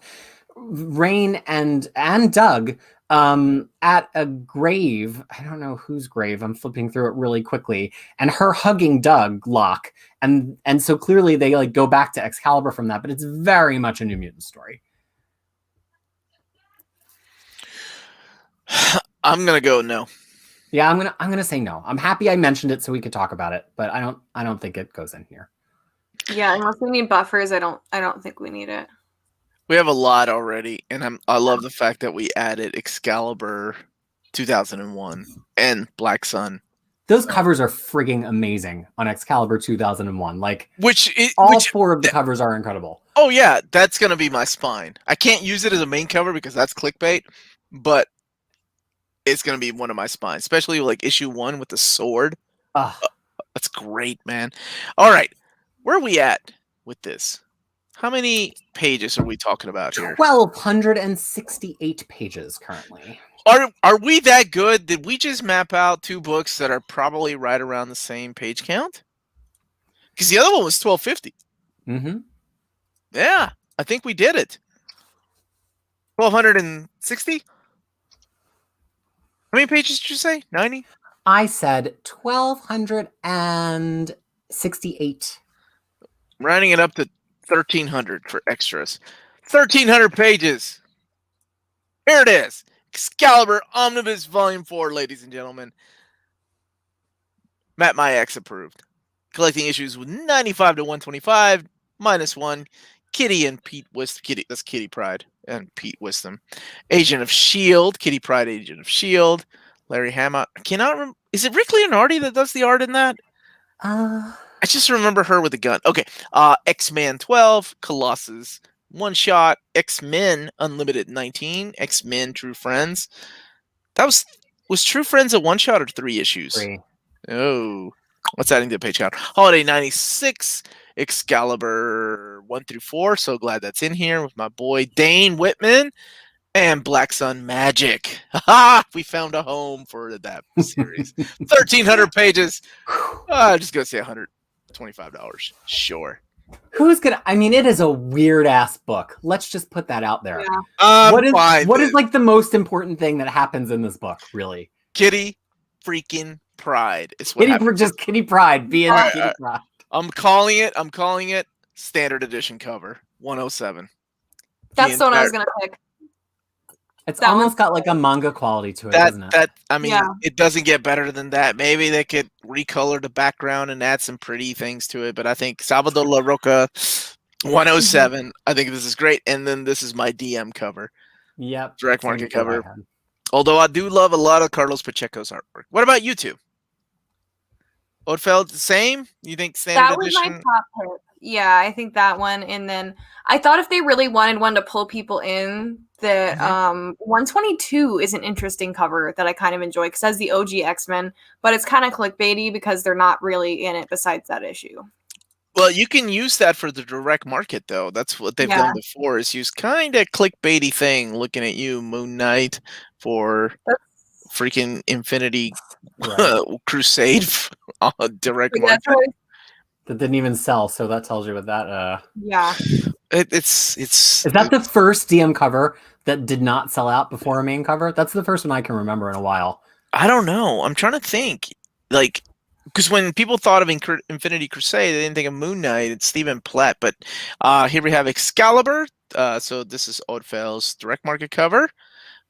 Rain and Doug at a grave. I don't know whose grave. I'm flipping through it really quickly, and her hugging Doug Locke, and so clearly they like go back to Excalibur from that, but it's very much a New Mutant story. I'm gonna go no. Yeah, I'm gonna say no. I'm happy I mentioned it so we could talk about it, but I don't think it goes in here. Yeah, unless we need buffers, I don't think we need it. We have a lot already, and I love the fact that we added Excalibur 2001 and Black Sun. Those covers are frigging amazing on Excalibur 2001. Like, all 4 of the covers are incredible. Oh yeah, that's gonna be my spine. I can't use it as a main cover because that's clickbait, but it's gonna be one of my spines, especially like issue 1 with the sword. That's great, man. All right, where are we at with this? How many pages are we talking about here? 1,268 pages currently. Are we that good? Did we just map out 2 books that are probably right around the same page count? Because the other one was 1,250. Mm-hmm. Yeah, I think we did it. 1,260? How many pages did you say? 90? I said 1,268. Rounding it up to 1,300 for extras. 1,300 pages. Here it is. Excalibur Omnibus Volume 4, ladies and gentlemen. Matt Myax approved. Collecting issues with 95 to 125, -1. Kitty and Pete Wisdom. That's Kitty Pryde and Pete Wisdom. Agent of S.H.I.E.L.D. Kitty Pryde, Agent of S.H.I.E.L.D. Larry Hama. Is it Rick Leonardi that does the art in that? I just remember her with a gun. Okay. X-Men 12, Colossus one shot, X-Men Unlimited 19, X-Men True Friends. That was True Friends a one shot or 3 issues? 3. Oh. What's adding to the page count? Holiday 96, Excalibur 1 through 4. So glad that's in here with my boy Dane Whitman. And Black Sun Magic. Ha! We found a home for that series. 1,300 pages. I'm just going to say $125. Sure. Who's gonna? I mean, it is a weird ass book. Let's just put that out there. Yeah. What is like the most important thing that happens in this book? Really, Kitty freaking Pride. It's what Kitty Pride being Kitty Pride. I'm calling it standard edition cover 107. That's the one I was gonna pick. It's almost got like a manga quality to it, doesn't it? It doesn't get better than that. Maybe they could recolor the background and add some pretty things to it. But I think Salvador La Roca 107. I think this is great. And then this is my DM cover. Yep. Direct market cover. Although I do love a lot of Carlos Pacheco's artwork. What about you two? Ødfel, the same? You think standard edition? That was my top pick. Yeah, I think that one. And then I thought if they really wanted one to pull people in, that 122 is an interesting cover that I kind of enjoy because it has the OG X-Men, but it's kind of clickbaity because they're not really in it besides that issue. Well, you can use that for the direct market, though. That's what they've done before, is use kind of clickbaity thing, looking at you, Moon Knight, for freaking Infinity Crusade on direct market. That didn't even sell, so that tells you what that. Yeah. Is that the first DM cover that did not sell out before a main cover? That's the first one I can remember in a while. I don't know. I'm trying to think. Like, because when people thought of Infinity Crusade, they didn't think of Moon Knight. It's Stephen Platt. But here we have Excalibur. So this is Ødfel's direct market cover.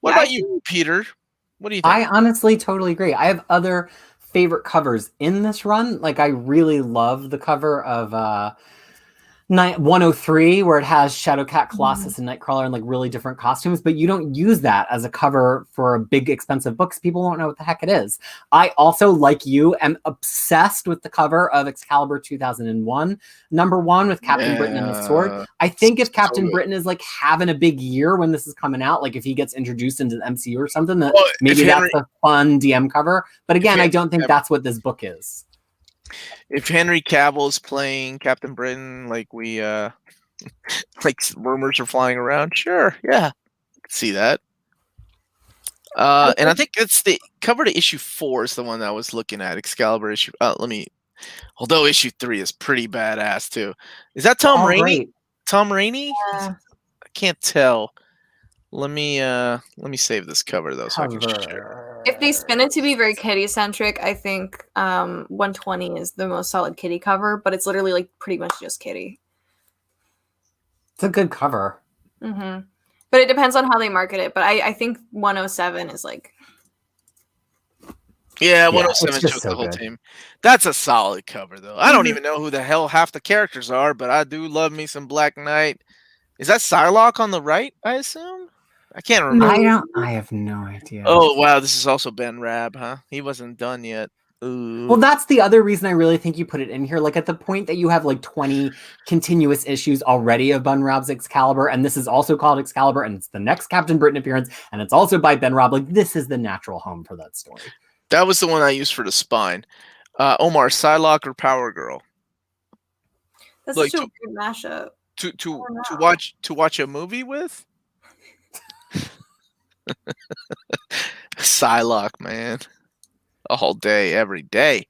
What about you, Peter? What do you think? I honestly totally agree. I have other favorite covers in this run. Like, I really love the cover of 103, where it has Shadowcat, Colossus, and Nightcrawler in like really different costumes, but you don't use that as a cover for a big expensive book because people won't know what the heck it is. I also, like you, am obsessed with the cover of Excalibur 2001, #1 with Captain Britain and the sword. I think if Captain Britain is like having a big year when this is coming out, like if he gets introduced into the MCU or something, that maybe that's a fun DM cover. But again, I don't think that's what this book is. If Henry Cavill's playing Captain Britain, like we like rumors are flying around, sure, yeah, I can see that. And I think it's the cover to issue 4 is the one that I was looking at. Excalibur issue. Although issue 3 is pretty badass too. Is that Tom Rainey? Right. Tom Rainey? Yeah. I can't tell. Let me save this cover though, so I can share. If they spin it to be very kitty centric, I think 120 is the most solid kitty cover, but it's literally like pretty much just kitty. It's a good cover. Mm-hmm. But it depends on how they market it. But I think 107 is like. Yeah, 107 shows the whole team. That's a solid cover though. I don't even know who the hell half the characters are, but I do love me some Black Knight. Is that Psylocke on the right, I assume? I can't remember. I have no idea. Oh, wow. This is also Ben Rabb, huh? He wasn't done yet. Ooh. Well, that's the other reason I really think you put it in here. Like, at the point that you have like 20 continuous issues already of Ben Rabb's Excalibur, and this is also called Excalibur, and it's the next Captain Britain appearance, and it's also by Ben Rabb. Like, this is the natural home for that story. That was the one I used for the spine. Omar, Psylocke or Power Girl? That's such a weird mashup. To watch a movie with? Psylocke, man, all day, every day.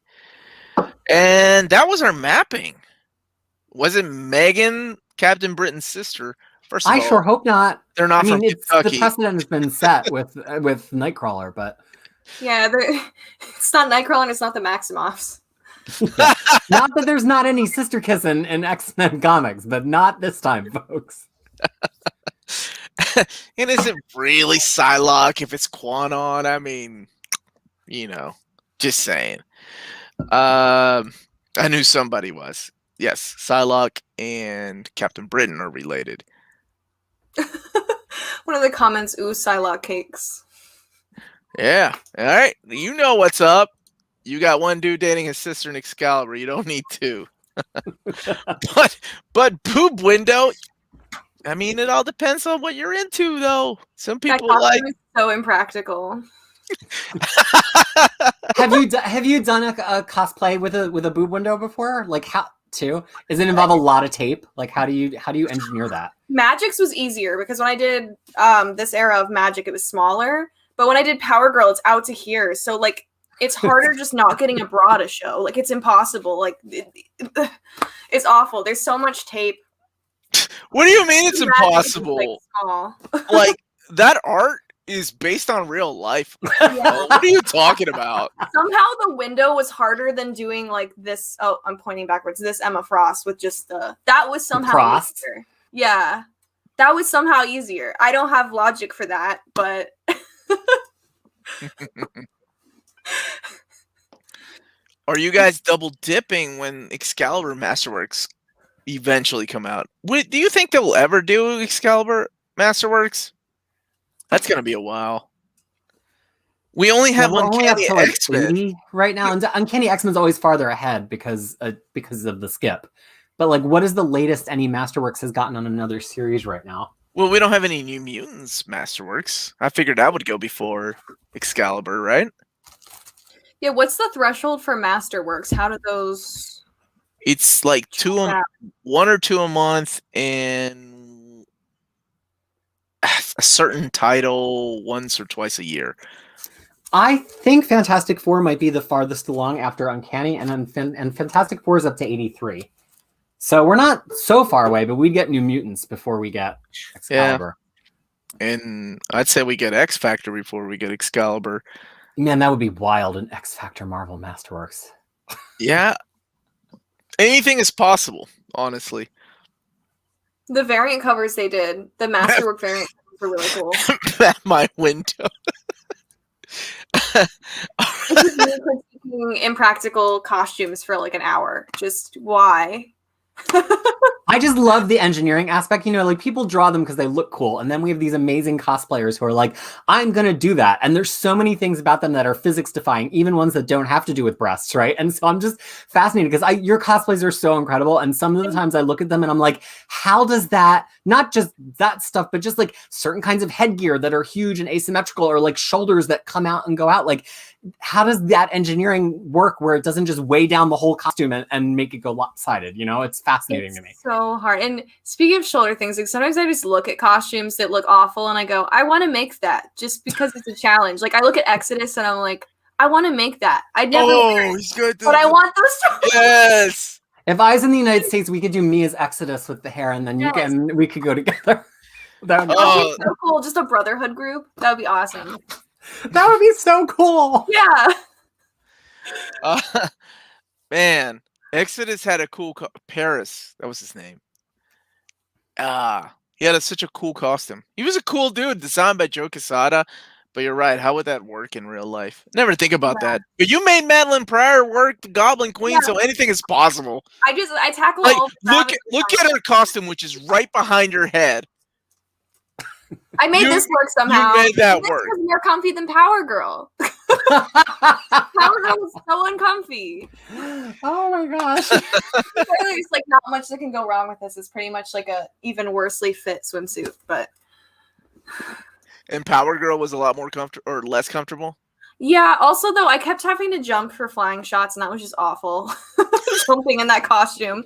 And that was our mapping. Wasn't Megan Captain Britain's sister? First of all, sure hope not. They're not from Kentucky. The precedent has been set with Nightcrawler, but yeah, it's not Nightcrawler and it's not the Maximoffs. Yeah. Not that there's not any sister kissing in X-Men comics, but not this time, folks. And is it really Psylocke if it's Quanon? I mean, just saying. I knew somebody was. Yes, Psylocke and Captain Britain are related. One of the comments, ooh, Psylocke cakes. Yeah. All right. You know what's up. You got one dude dating his sister in Excalibur. You don't need two. but boob window. I mean, it all depends on what you're into, though. Some That people like. costume is so impractical. Have you done a cosplay with a boob window before? Like how too? Does it involve a lot of tape? Like how do you engineer that? Magic's was easier because when I did this era of Magic, it was smaller. But when I did Power Girl, it's out to here. So like it's harder just not getting a bra to show. Like it's impossible. Like it's awful. There's so much tape. What do you mean it's Magic is, impossible? like, small. Like that art is based on real life. Yeah. What are you talking about? Somehow the window was harder than doing like this. Oh, I'm pointing backwards. This Emma Frost with just that was somehow Frost? easier. Yeah, that was somehow easier. I don't have logic for that, but Are you guys double dipping when Excalibur Masterworks eventually come out? Do you think they'll ever do Excalibur Masterworks? That's gonna be a while. We only have Uncanny X-Men 80 right now, and Uncanny X-Men's always farther ahead because of the skip. But like, what is the latest any Masterworks has gotten on another series right now? Well, we don't have any New Mutants Masterworks. I figured that would go before Excalibur, right? yeah. What's the threshold for Masterworks? How do those? It's like one or two a month, and a certain title once or twice a year. I think Fantastic Four might be the farthest along after Uncanny, and Fantastic Four is up to 83. So we're not so far away, but we'd get New Mutants before we get Excalibur. Yeah. And I'd say we get X Factor before we get Excalibur. Man, that would be wild, an X Factor Marvel Masterworks. Yeah. Anything is possible, honestly. The variant covers they did, the Masterwork variant covers were really cool. At my window. It's really critiquing impractical costumes for like an hour. Just why? I just love the engineering aspect. You know, like people draw them because they look cool. And then we have these amazing cosplayers who are like, I'm going to do that. And there's so many things about them that are physics defying, even ones that don't have to do with breasts, right? And so I'm just fascinated because your cosplays are so incredible. And some of the times I look at them and I'm like, how does that, not just that stuff, but just like certain kinds of headgear that are huge and asymmetrical, or like shoulders that come out and go out. Like, how does that engineering work where it doesn't just weigh down the whole costume and make it go lopsided? You know, it's fascinating to me. So hard. And speaking of shoulder things, like sometimes I just look at costumes that look awful and I go, I want to make that just because it's a challenge. Like I look at Exodus and I'm like, I want to make that. I'd never wear it, he's good. but I want those. Yes. If I was in the United States, we could do me as Exodus with the hair, and then we could go together. That would be so cool. Just a brotherhood group. That would be awesome. That would be so cool. Yeah. Man, Exodus had a cool Paris. That was his name. He had such a cool costume. He was a cool dude, designed by Joe Quesada. But you're right. How would that work in real life? Never think about that. But you made Madeline Pryor work the Goblin Queen, so anything is possible. I tackle like, all. Look at her costume, which is right behind her head. I made this work somehow. You made that this work. Was more comfy than Power Girl. Power Girl was so uncomfy. Oh my gosh. There's like not much that can go wrong with this. It's pretty much like a even worsely fit swimsuit, but. And Power Girl was a lot more comfortable or less comfortable. Yeah. Also, though, I kept having to jump for flying shots, and that was just awful. Jumping in that costume.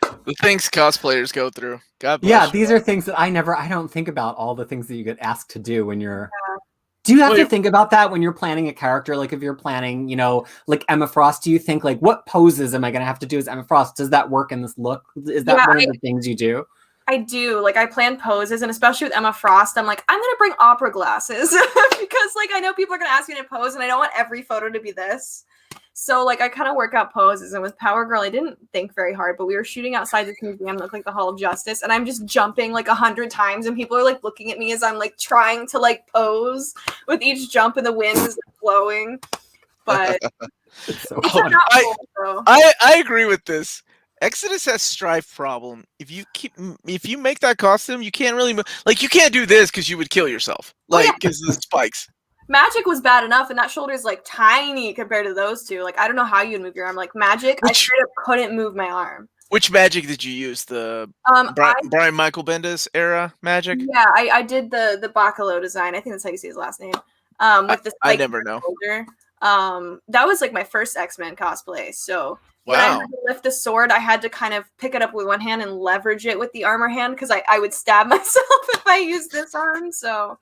The things cosplayers go through. God bless. Yeah, these are things that I don't think about. All the things that you get asked to do when you're. Yeah. Do you have to think about that when you're planning a character? Like if you're planning, you know, like Emma Frost, do you think like what poses am I going to have to do as Emma Frost? Does that work in this look? Is that one of the things you do? I do. Like I plan poses, and especially with Emma Frost, I'm like, I'm gonna bring opera glasses because like I know people are gonna ask me to pose, and I don't want every photo to be this. So like I kind of work out poses, and with Power Girl, I didn't think very hard, but we were shooting outside this museum that looked like the Hall of Justice, and I'm just jumping like 100 times, and people are like looking at me as I'm like trying to like pose with each jump, and the wind is like, blowing. But it's so funny. I agree with this. Exodus has strife problem. If you make that costume, you can't really you can't do this because you would kill yourself. Like because of the spikes. Magic was bad enough, and that shoulder's like tiny compared to those two. Like, I don't know how you'd move your arm. Like Magic, I straight up couldn't move my arm. Which Magic did you use? The Brian Michael Bendis era Magic? Yeah, I did the Bacalo design. I think that's how you say his last name. With this, I never know. Shoulder. That was like my first X-Men cosplay. So when I Wow. had to lift the sword, I had to kind of pick it up with one hand and leverage it with the armor hand because I would stab myself if I used this arm. So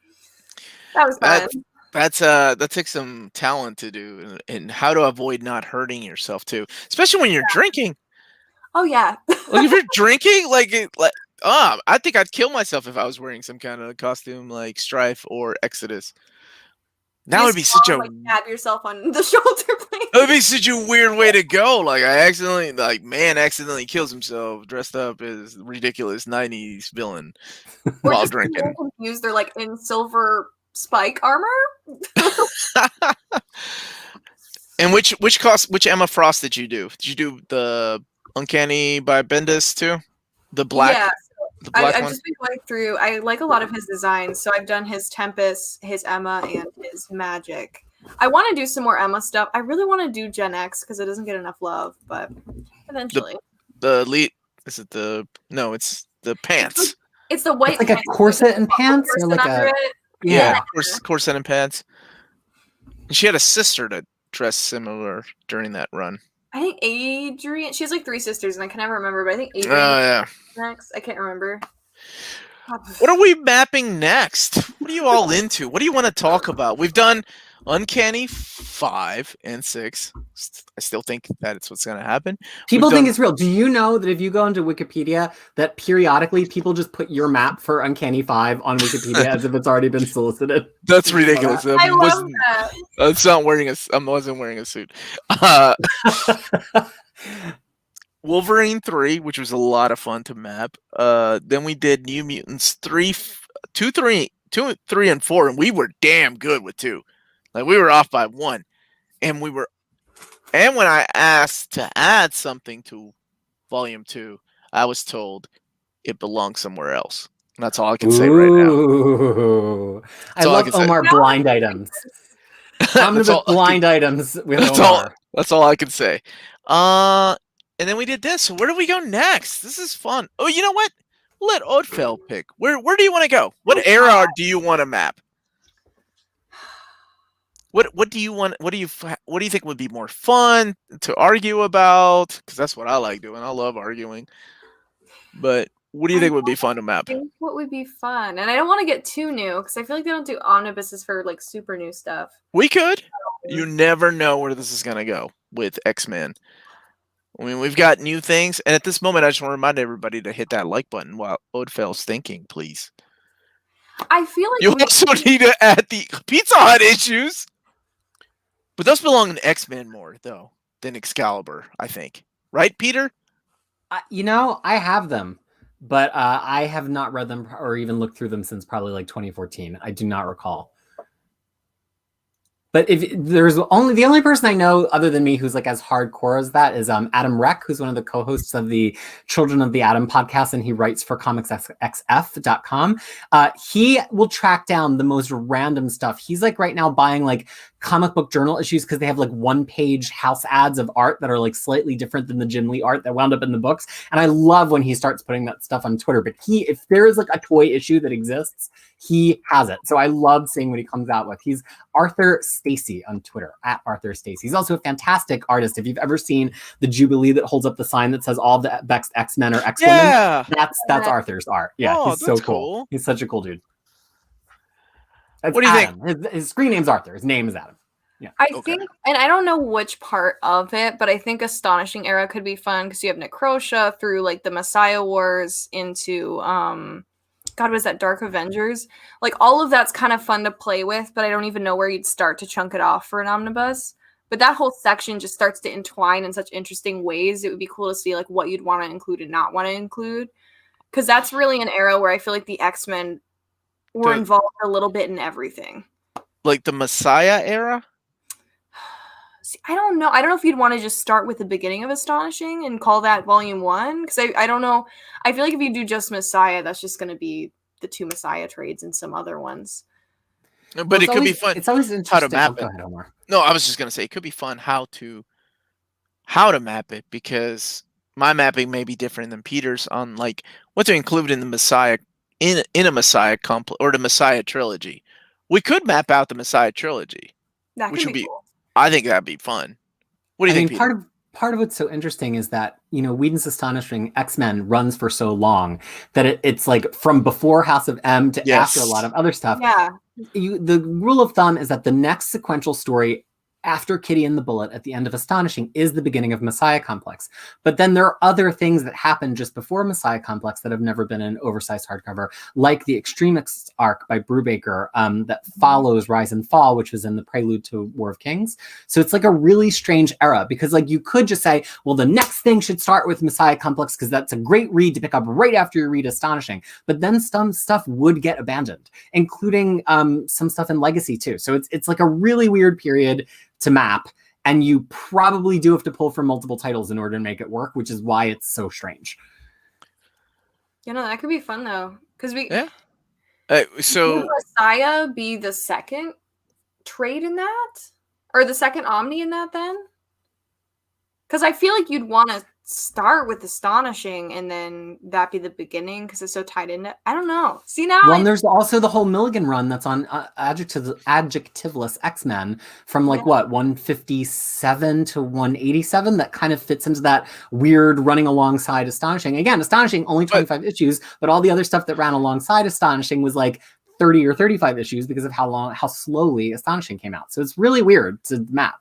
that was fun. That takes some talent to do, and how to avoid not hurting yourself too, especially when you're drinking. Oh yeah. Like if you're drinking, I think I'd kill myself if I was wearing some kind of costume like Strife or Exodus. That would be such a stab yourself on the shoulder blade. That would be such a weird way to go. Like man accidentally kills himself dressed up as ridiculous 90s villain while drinking. Confused, they're like in silver spike armor. And which Emma Frost did you do? Did you do the Uncanny by Bendis too? The black. Yeah, the black I've just been going through. I like a lot of his designs, so I've done his Tempest, his Emma, and his Magic. I want to do some more Emma stuff. I really want to do Gen X because it doesn't get enough love, but eventually. The elite is it the no? It's the pants. It's the white. It's like a corset and pants, or like a corset and pants. She had a sister that dressed similar during that run. I think Adrian. She has like 3 sisters, and I can never remember. But I think Adrian. Next, I can't remember. What are we mapping next? What are you all into? What do you want to talk about? We've done Uncanny 5 and 6. I still think that's what's going to happen. People think it's real. Do you know that if you go into Wikipedia, that periodically people just put your map for Uncanny 5 on Wikipedia as if it's already been solicited? That's ridiculous. I love that. I wasn't wearing a suit. Wolverine 3, which was a lot of fun to map. Then we did New Mutants 2, 3, and 4, and we were damn good with 2. Like we were off by 1, and when I asked to add something to Volume 2, I was told it belongs somewhere else. And that's all I can say right now. I love Omar blind items. Omnibus blind items with Omar. That's all I can say. And then we did this. So where do we go next? This is fun. Oh, you know what? We'll let Ødfel pick. Where do you want to go? What era do you want to map? What do you want? What do you think would be more fun to argue about? Because that's what I like doing. I love arguing. But what do you think would be fun to map? What would be fun? And I don't want to get too new because I feel like they don't do omnibuses for like super new stuff. We could. You never know where this is gonna go with X-Men. I mean, we've got new things, and at this moment, I just want to remind everybody to hit that like button while Ødfel's thinking, please. I feel like you also need to add the Pizza Hut issues. But those belong in X-Men more, though, than Excalibur, I think. Right, Peter? I have them, but I have not read them or even looked through them since probably like 2014. I do not recall. But if there's the only person I know other than me who's like as hardcore as that is Adam Reck, who's one of the co-hosts of the Children of the Atom podcast, and he writes for comicsxf.com. He will track down the most random stuff. He's like right now buying like comic book journal issues because they have like 1-page house ads of art that are like slightly different than the Jim Lee art that wound up in the books. And I love when he starts putting that stuff on Twitter. But if there is like a toy issue that exists, he has it. So I love seeing what he comes out with. He's Arthur Stacy on Twitter, at Arthur Stacy. He's also a fantastic artist. If you've ever seen the Jubilee that holds up the sign that says all the best X-Men or X-Women, that's Arthur's art. Yeah, he's so cool. He's such a cool dude. What do you think? His screen name's Arthur. His name is Adam. Yeah. I think, and I don't know which part of it, but I think Astonishing Era could be fun because you have Necrosha through like the Messiah Wars into God, was that Dark Avengers? Like all of that's kind of fun to play with, but I don't even know where you'd start to chunk it off for an omnibus. But that whole section just starts to entwine in such interesting ways. It would be cool to see like what you'd want to include and not want to include, because that's really an era where I feel like the X-Men were involved a little bit in everything. Like the Messiah era? See, I don't know. I don't know if you'd want to just start with the beginning of Astonishing and call that Volume 1. Because I don't know. I feel like if you do just Messiah, that's just going to be the 2 Messiah trades and some other ones. But it could be fun It's always how to interesting. map Go it. ahead, Omar. No, I was just gonna say it could be fun how to map it, because my mapping may be different than Peter's on like what to include in the Messiah in a Messiah or the Messiah trilogy. We could map out the Messiah trilogy, That which could would be be cool. I think that'd be fun. What do you think, Peter? Part of what's so interesting is that, you know, Whedon's Astonishing X-Men runs for so long that it's like from before House of M to after a lot of other stuff. Yeah. The rule of thumb is that the next sequential story after Kitty and the Bullet at the end of Astonishing is the beginning of Messiah Complex. But then there are other things that happen just before Messiah Complex that have never been in oversized hardcover, like the Extremists arc by Brubaker that follows Rise and Fall, which was in the prelude to War of Kings. So it's like a really strange era, because like you could just say, well, the next thing should start with Messiah Complex because that's a great read to pick up right after you read Astonishing. But then some stuff would get abandoned, including some stuff in Legacy too. So it's like a really weird period to map, and you probably do have to pull from multiple titles in order to make it work, which is why it's so strange. You know, that could be fun though, because we So would Messiah be the second trade in that, or the second Omni in that then? Because I feel like you'd want to start with Astonishing and then that be the beginning because it's so tied into. I don't know. See now. Well, and there's also the whole Milligan run that's on adjectiveless X-Men from like what 157 to 187 that kind of fits into that weird running alongside Astonishing. Again, Astonishing only 25 issues, but all the other stuff that ran alongside Astonishing was like 30 or 35 issues because of how slowly Astonishing came out. So it's really weird to map.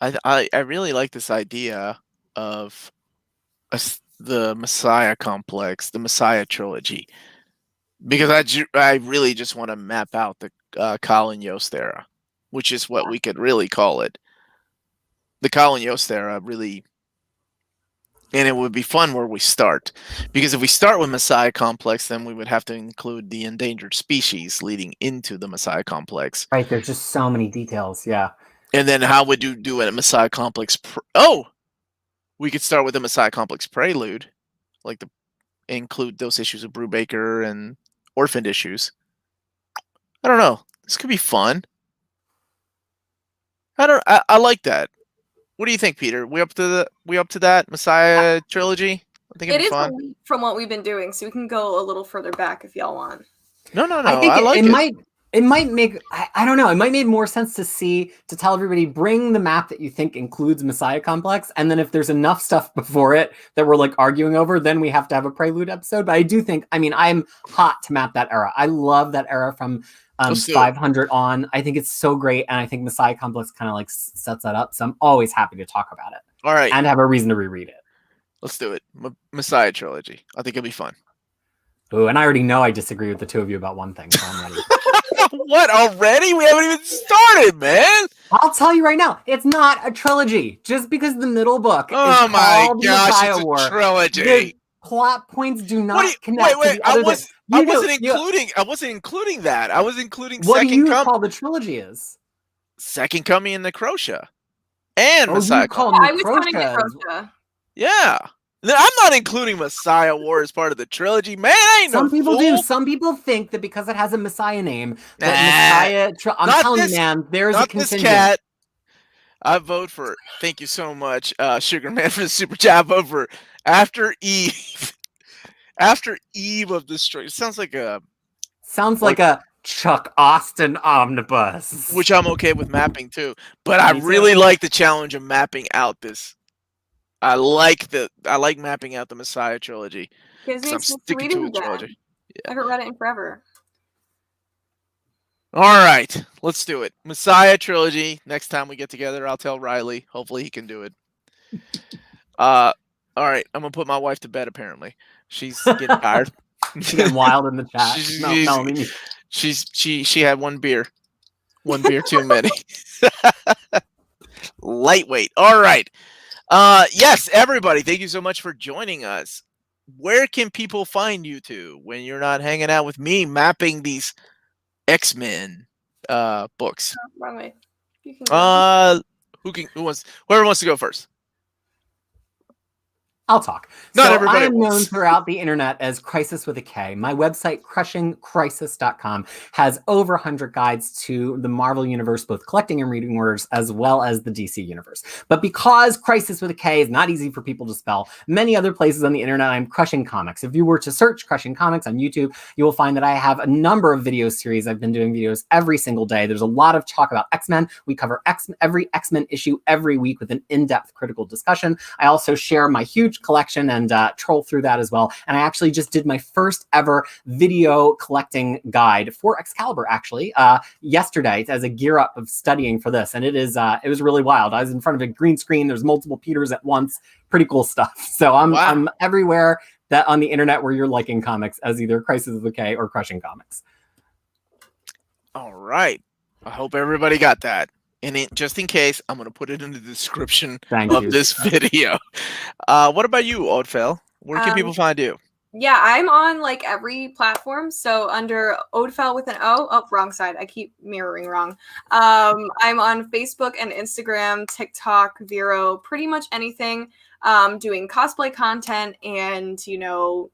I really like this idea of the Messiah complex, the Messiah trilogy, because I really just want to map out the Colin Yost era, which is what we could really call it. The Colin Yost era really, and it would be fun where we start, because if we start with Messiah complex, then we would have to include the endangered species leading into the Messiah complex. Right, there's just so many details, yeah. And then how would you do it at Messiah Complex? We could start with the Messiah Complex Prelude, like include those issues of Brubaker and orphaned issues. I don't know. This could be fun. I like that. What do you think, Peter? We up to that Messiah trilogy? I think it'd it be is fun. a leap from what we've been doing, so we can go a little further back if y'all want. No. I think like it might make, I don't know, it might make more sense to tell everybody, bring the map that you think includes Messiah Complex, and then if there's enough stuff before it that we're like arguing over, then we have to have a prelude episode. But I do think, I mean, I'm hot to map that era. I love that era from 500 on. I think it's so great, and I think Messiah Complex kind of like sets that up, so I'm always happy to talk about it. All right. And have a reason to reread it. Let's do it. Messiah trilogy. I think it'll be fun. Ooh, and I already know I disagree with the two of you about one thing, so I'm ready. What, already? We haven't even started, man. I'll tell you right now, it's not a trilogy. Just because the middle book is Oh my called gosh, Messiah it's a War, trilogy. the plot points do not connect. Wait, to the other I wasn't including that. I was including what Second do you Coming. call the trilogy is? Second Coming and Necrotia. And Messiah you call I was counting Necrotia. Necrotia. Yeah. Then I'm not including Messiah War as part of the trilogy. Man, I ain't Some no people fool. do. Some people think that because it has a Messiah name, that Messiah. I'm telling you, man, there's a contingent. This cat. I vote for. Thank you so much, Sugar Man, for the super chat. I vote for After Eve. After Eve of Destruction. Sounds like a Chuck Austin omnibus. Which I'm okay with mapping too. But I really like the challenge of mapping out this. I like mapping out the Messiah trilogy. Gives me I'm sticking to a trilogy. Yeah. I haven't read it in forever. All right, let's do it. Messiah trilogy. Next time we get together, I'll tell Ryley. Hopefully he can do it. All right, I'm gonna put my wife to bed. Apparently, she's getting tired. She's getting wild in the chat. She had one beer too many. Lightweight. All right. Yes, everybody, thank you so much for joining us. Where can people find you two when you're not hanging out with me mapping these X-Men books? Wrong way. You can whoever wants to go first. I'll talk. Not So everybody I am known wants. throughout the internet as Crisis with a K. My website, crushingcrisis.com, has over 100 guides to the Marvel Universe, both collecting and reading orders, as well as the DC Universe. But because Crisis with a K is not easy for people to spell, many other places on the internet, I'm Crushing Comics. If you were to search Crushing Comics on YouTube, you will find that I have a number of video series. I've been doing videos every single day. There's a lot of talk about X-Men. We cover every X-Men issue every week with an in-depth critical discussion. I also share my huge collection and troll through that as well. And I actually just did my first ever video collecting guide for Excalibur actually yesterday as a gear up of studying for this. And it was really wild. I was in front of a green screen. There's multiple Peters at once. Pretty cool stuff. So I'm everywhere that on the internet where you're liking comics as either Crisis of the K or Crushing Comics. All right. I hope everybody got that. And just in case, I'm going to put it in the description of this video. What about you, Ødfel? Where can people find you? Yeah, I'm on like every platform. So under Ødfel with an O. Oh, wrong side. I keep mirroring wrong. I'm on Facebook and Instagram, TikTok, Vero, pretty much anything. Doing cosplay content and,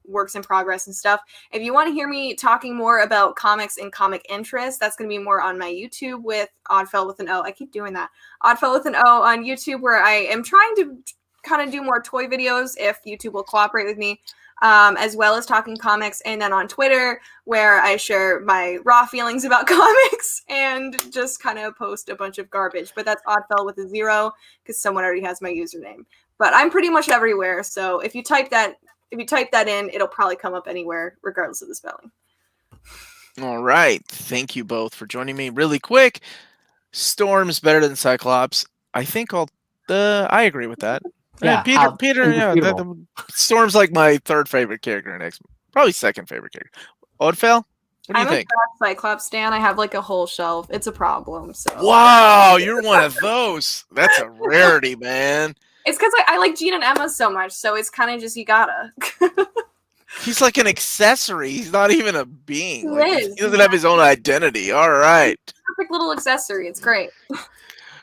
works in progress and stuff. If you want to hear me talking more about comics and comic interest, that's going to be more on my YouTube with Ødfel with an O. I keep doing that. Ødfel with an O on YouTube, where I am trying to kind of do more toy videos if YouTube will cooperate with me, as well as talking comics. And then on Twitter, where I share my raw feelings about comics and just kind of post a bunch of garbage. But that's Ødfel with a 0 because someone already has my username. But I'm pretty much everywhere, so if you type that in, it'll probably come up anywhere, regardless of the spelling. All right, thank you both for joining me. Really quick, Storm's better than Cyclops. I think I agree with that. Yeah, Peter. Yeah, Storm's like my third favorite character in X-Men, probably second favorite character. Ødfel, what do you think? I'm a Cyclops stan. I have like a whole shelf. It's a problem. So. Wow, you're one of those. That's a rarity, man. It's because I like Jean and Emma so much, so it's kind of just you gotta. He's like an accessory. He's not even a being. He doesn't have his own identity. All right. Perfect little accessory. It's great.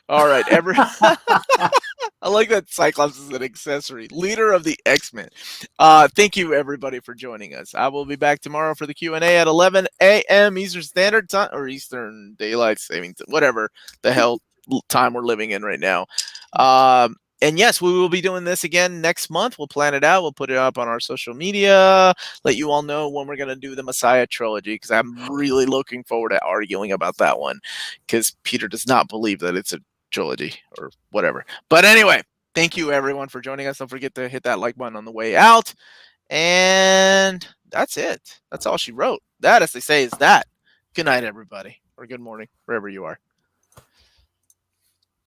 All right. I like that Cyclops is an accessory. Leader of the X-Men. Thank you, everybody, for joining us. I will be back tomorrow for the Q&A at 11 a.m. Eastern Standard Time, or Eastern Daylight Saving Time, whatever the hell time we're living in right now. And yes, we will be doing this again next month. We'll plan it out. We'll put it up on our social media. Let you all know when we're going to do the Messiah trilogy, because I'm really looking forward to arguing about that one, because Peter does not believe that it's a trilogy or whatever. But anyway, thank you, everyone, for joining us. Don't forget to hit that like button on the way out. And that's it. That's all she wrote. That, as they say, is that. Good night, everybody. Or good morning, wherever you are.